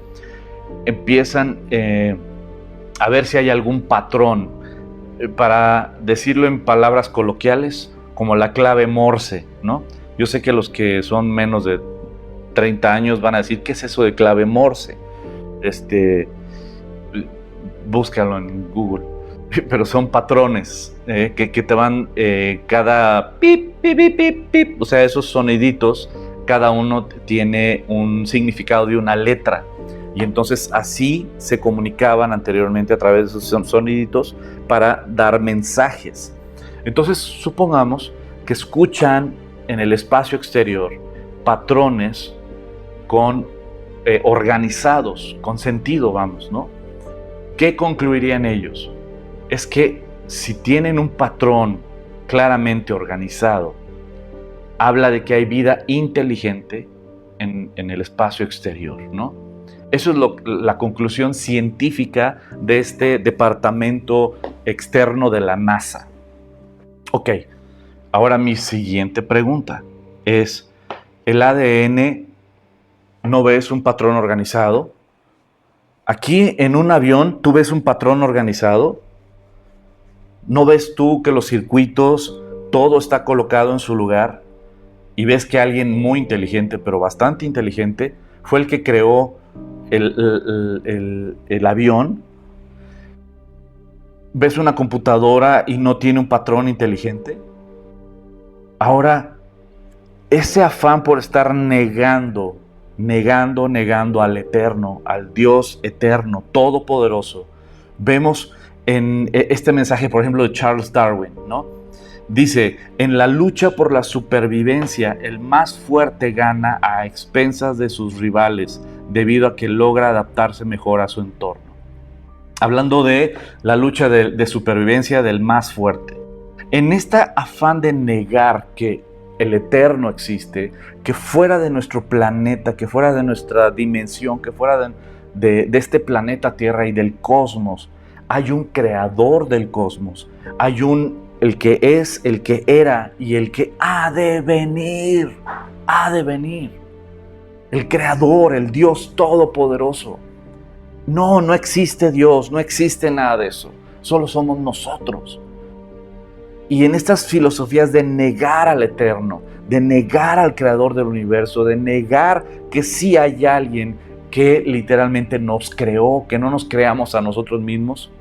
empiezan a ver si hay algún patrón, para decirlo en palabras coloquiales, como la clave Morse, ¿no? Yo sé que los que son menos de 30 años van a decir, ¿qué es eso de clave Morse? Búscalo en Google. Pero son patrones que te van cada pip, pip, pip, pip, pip. O sea, esos soniditos, cada uno tiene un significado de una letra. Y entonces así se comunicaban anteriormente a través de esos soniditos para dar mensajes. Entonces supongamos que escuchan en el espacio exterior patrones organizados, con sentido, vamos, ¿no? ¿Qué concluirían ellos? Es que si tienen un patrón claramente organizado, habla de que hay vida inteligente en el espacio exterior, ¿no? Eso es la conclusión científica de este departamento externo de la NASA. Ok, ahora mi siguiente pregunta es, ¿el ADN no ves un patrón organizado? Aquí en un avión, ¿tú ves un patrón organizado? ¿No ves tú que los circuitos, todo está colocado en su lugar? Y ves que alguien muy inteligente, pero bastante inteligente, fue el que creó el avión. ¿Ves una computadora y no tiene un patrón inteligente? Ahora, ese afán por estar negando al eterno, al Dios eterno, todopoderoso, vemos en este mensaje, por ejemplo, de Charles Darwin, ¿no? Dice, en la lucha por la supervivencia, el más fuerte gana a expensas de sus rivales, debido a que logra adaptarse mejor a su entorno. Hablando de la lucha de supervivencia del más fuerte. En este afán de negar que el eterno existe, que fuera de nuestro planeta, que fuera de nuestra dimensión, que fuera de este planeta Tierra y del cosmos, hay un creador del cosmos, hay el que es, el que era y el que ha de venir, el creador, el Dios todopoderoso. No existe Dios, no existe nada de eso, solo somos nosotros. Y en estas filosofías de negar al eterno, de negar al creador del universo, de negar que sí hay alguien que literalmente nos creó, que no nos creamos a nosotros mismos.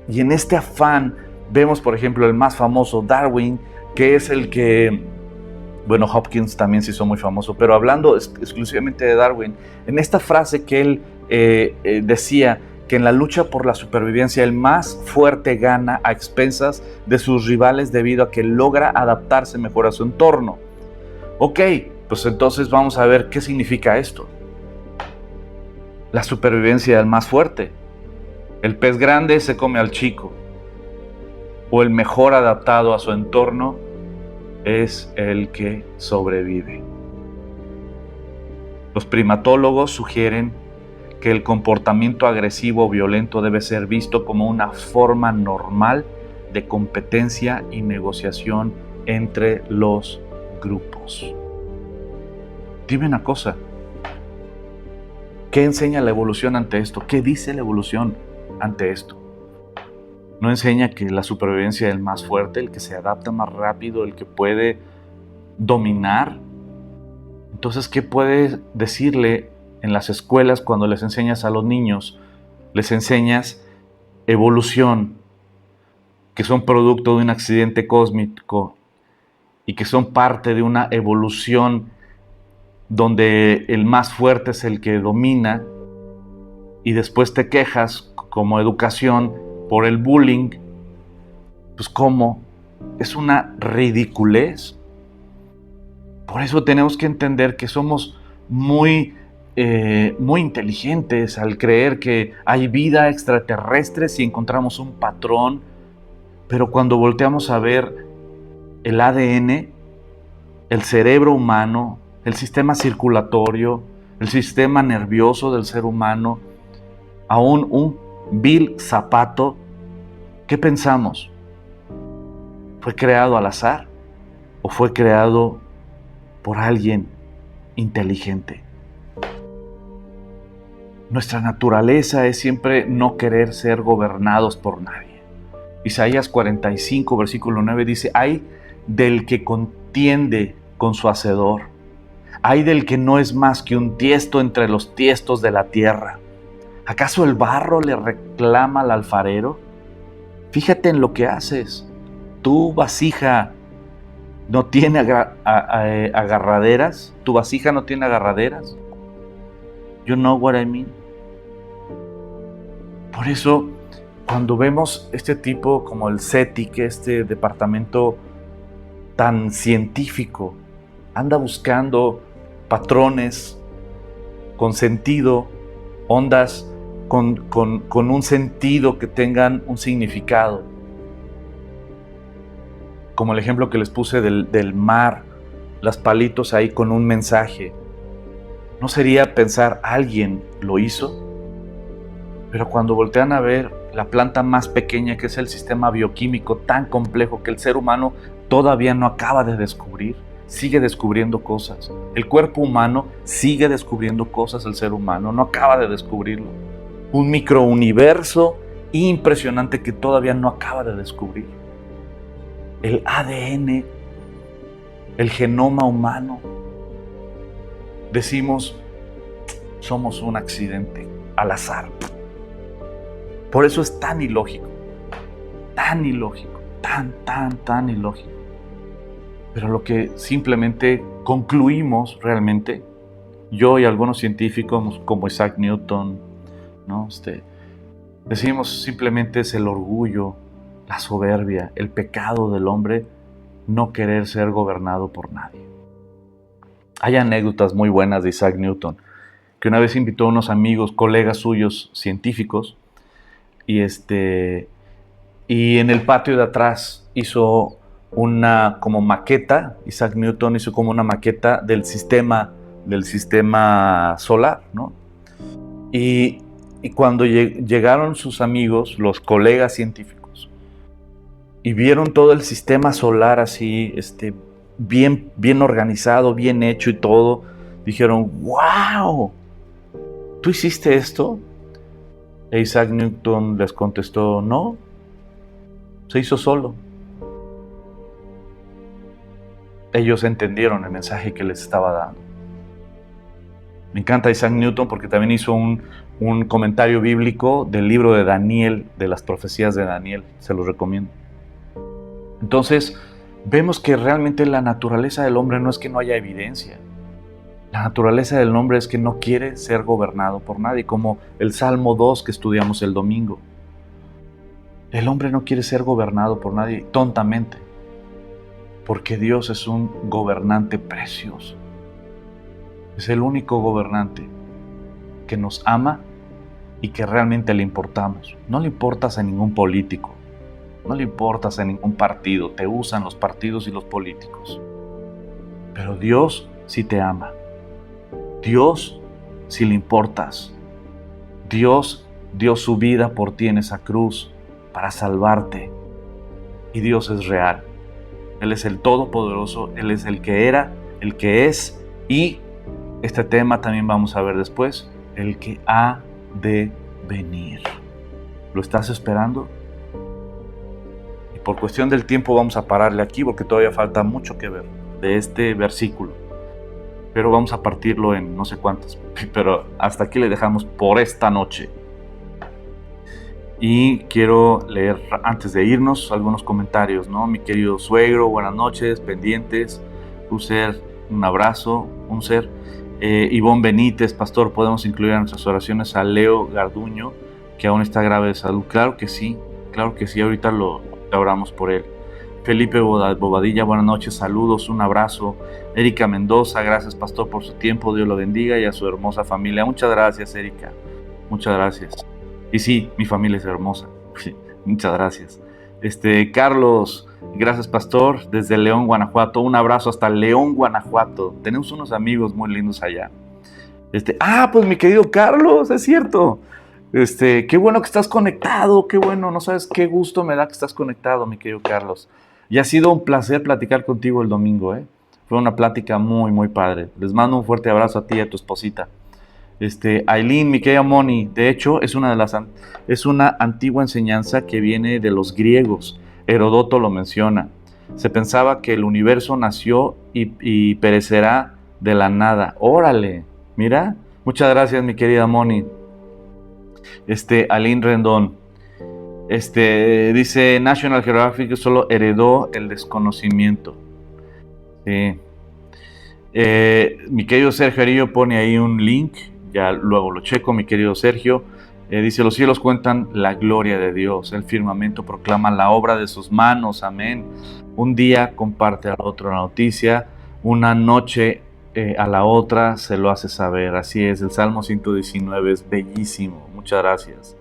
Y en este afán vemos, por ejemplo, el más famoso, Darwin, que es el que, bueno, Hopkins también se hizo muy famoso, pero hablando exclusivamente de Darwin, en esta frase que él decía que en la lucha por la supervivencia el más fuerte gana a expensas de sus rivales debido a que logra adaptarse mejor a su entorno. Ok, pues entonces vamos a ver qué significa esto. La supervivencia del más fuerte. El pez grande se come al chico, o el mejor adaptado a su entorno es el que sobrevive. Los primatólogos sugieren que el comportamiento agresivo o violento debe ser visto como una forma normal de competencia y negociación entre los grupos. Dime una cosa, ¿qué enseña la evolución ante esto? ¿Qué dice la evolución ante esto? No enseña que la supervivencia del más fuerte, el que se adapta más rápido, el que puede dominar. Entonces, ¿qué puedes decirle en las escuelas cuando les enseñas a los niños? Les enseñas evolución, que son producto de un accidente cósmico y que son parte de una evolución donde el más fuerte es el que domina, y después te quejas como educación por el bullying. Pues ¿cómo? Es una ridiculez. Por eso tenemos que entender que somos muy inteligentes al creer que hay vida extraterrestre si encontramos un patrón, pero cuando volteamos a ver el ADN, el cerebro humano, el sistema circulatorio, el sistema nervioso del ser humano, aún un vil zapato, ¿qué pensamos? ¿Fue creado al azar o fue creado por alguien inteligente? Nuestra naturaleza es siempre no querer ser gobernados por nadie. Isaías 45, versículo 9 dice: «Ay del que contiende con su hacedor, ay del que no es más que un tiesto entre los tiestos de la tierra. ¿Acaso el barro le reclama al alfarero? Fíjate en lo que haces. Tu vasija no tiene agarraderas. Tu vasija no tiene agarraderas. You know what I mean?» Por eso, cuando vemos este tipo como el CETIC, este departamento tan científico, anda buscando patrones con sentido, ondas con un sentido que tengan un significado. Como el ejemplo que les puse del mar, las palitos ahí con un mensaje. ¿No sería pensar alguien lo hizo? Pero cuando voltean a ver la planta más pequeña, que es el sistema bioquímico tan complejo que el ser humano todavía no acaba de descubrir, sigue descubriendo cosas. El cuerpo humano sigue descubriendo cosas, el ser humano no acaba de descubrirlo. Un microuniverso impresionante que todavía no acaba de descubrir. El ADN, el genoma humano. Decimos, somos un accidente al azar. Por eso es tan ilógico, tan ilógico, tan ilógico. Pero lo que simplemente concluimos realmente, yo y algunos científicos como Isaac Newton, ¿no? Decimos simplemente es el orgullo, la soberbia, el pecado del hombre, no querer ser gobernado por nadie. Hay anécdotas muy buenas de Isaac Newton, que una vez invitó a unos amigos, colegas suyos, científicos, y en el patio de atrás hizo una como maqueta. Isaac Newton hizo como una maqueta del sistema solar, ¿no? Y cuando llegaron sus amigos, los colegas científicos, y vieron todo el sistema solar así, bien organizado, bien hecho y todo, dijeron: ¡wow! ¿Tú hiciste esto? E Isaac Newton les contestó: no, se hizo solo. Ellos entendieron el mensaje que les estaba dando. Me encanta Isaac Newton porque también hizo un comentario bíblico del libro de Daniel, de las profecías de Daniel. Se los recomiendo. Entonces, vemos que realmente la naturaleza del hombre no es que no haya evidencia. La naturaleza del hombre es que no quiere ser gobernado por nadie, como el Salmo 2 que estudiamos el domingo. El hombre no quiere ser gobernado por nadie tontamente, porque Dios es un gobernante precioso. Es el único gobernante que nos ama y que realmente le importamos. No le importas a ningún político, no le importas a ningún partido, te usan los partidos y los políticos. Pero Dios sí te ama. Dios sí le importas. Dios dio su vida por ti en esa cruz para salvarte. Y Dios es real. Él es el Todopoderoso, Él es el que era, el que es, y este tema también vamos a ver después, el que ha de venir. ¿Lo estás esperando? Y por cuestión del tiempo vamos a pararle aquí porque todavía falta mucho que ver de este versículo. Pero vamos a partirlo en no sé cuántas. Pero hasta aquí le dejamos por esta noche. Y quiero leer antes de irnos algunos comentarios, ¿no? Mi querido suegro, buenas noches, pendientes. Un abrazo, un ser. Ivonne Benítez, pastor, ¿podemos incluir en nuestras oraciones a Leo Garduño, que aún está grave de salud? Claro que sí, ahorita lo oramos por él. Felipe Bobadilla, buenas noches, saludos, un abrazo. Erika Mendoza, gracias pastor por su tiempo, Dios lo bendiga, y a su hermosa familia. Muchas gracias, Erika, muchas gracias. Y sí, mi familia es hermosa, muchas gracias. Carlos, gracias pastor, desde León, Guanajuato, un abrazo hasta León, Guanajuato. Tenemos unos amigos muy lindos allá. Pues mi querido Carlos, es cierto. Qué bueno que estás conectado, qué bueno, no sabes qué gusto me da que estás conectado, mi querido Carlos. Y ha sido un placer platicar contigo el domingo, Fue una plática muy, muy padre. Les mando un fuerte abrazo a ti y a tu esposita. Aileen, mi querida Moni, de hecho es una antigua enseñanza que viene de los griegos. Heródoto lo menciona. Se pensaba que el universo nació y perecerá de la nada. Órale, mira. Muchas gracias, mi querida Moni. Aileen Rendón. Dice National Geographic solo heredó el desconocimiento. Sí. Mi querido Sergio Arillo pone ahí un link. Ya luego lo checo, mi querido Sergio. Dice, los cielos cuentan la gloria de Dios, el firmamento proclama la obra de sus manos, amén. Un día comparte al otro la noticia, una noche a la otra se lo hace saber. Así es, el Salmo 119 es bellísimo, muchas gracias.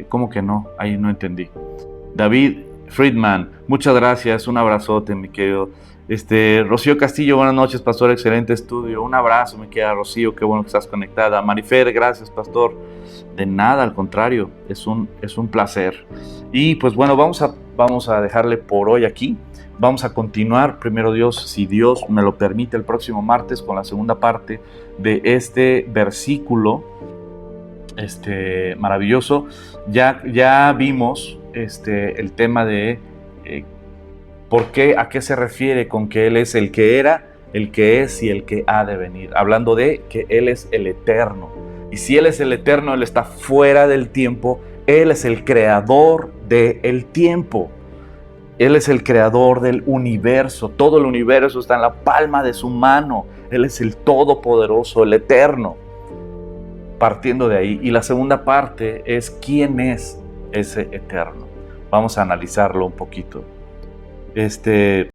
¿Cómo que no? Ahí no entendí. David Friedman, muchas gracias, un abrazote, mi querido. Rocío Castillo, buenas noches, pastor, excelente estudio. Un abrazo, mi querida Rocío, qué bueno que estás conectada. Marifer, gracias, pastor. De nada, al contrario, es un placer. Y pues bueno, vamos a dejarle por hoy aquí. Vamos a continuar, primero Dios, si Dios me lo permite, el próximo martes con la segunda parte de este versículo maravilloso. Ya vimos el tema de a qué se refiere con que Él es el que era, el que es y el que ha de venir. Hablando de que Él es el eterno. Y si Él es el eterno, Él está fuera del tiempo. Él es el creador del tiempo. Él es el creador del universo. Todo el universo está en la palma de su mano. Él es el todopoderoso, el eterno. Partiendo de ahí. Y la segunda parte es ¿quién es ese eterno? Vamos a analizarlo un poquito.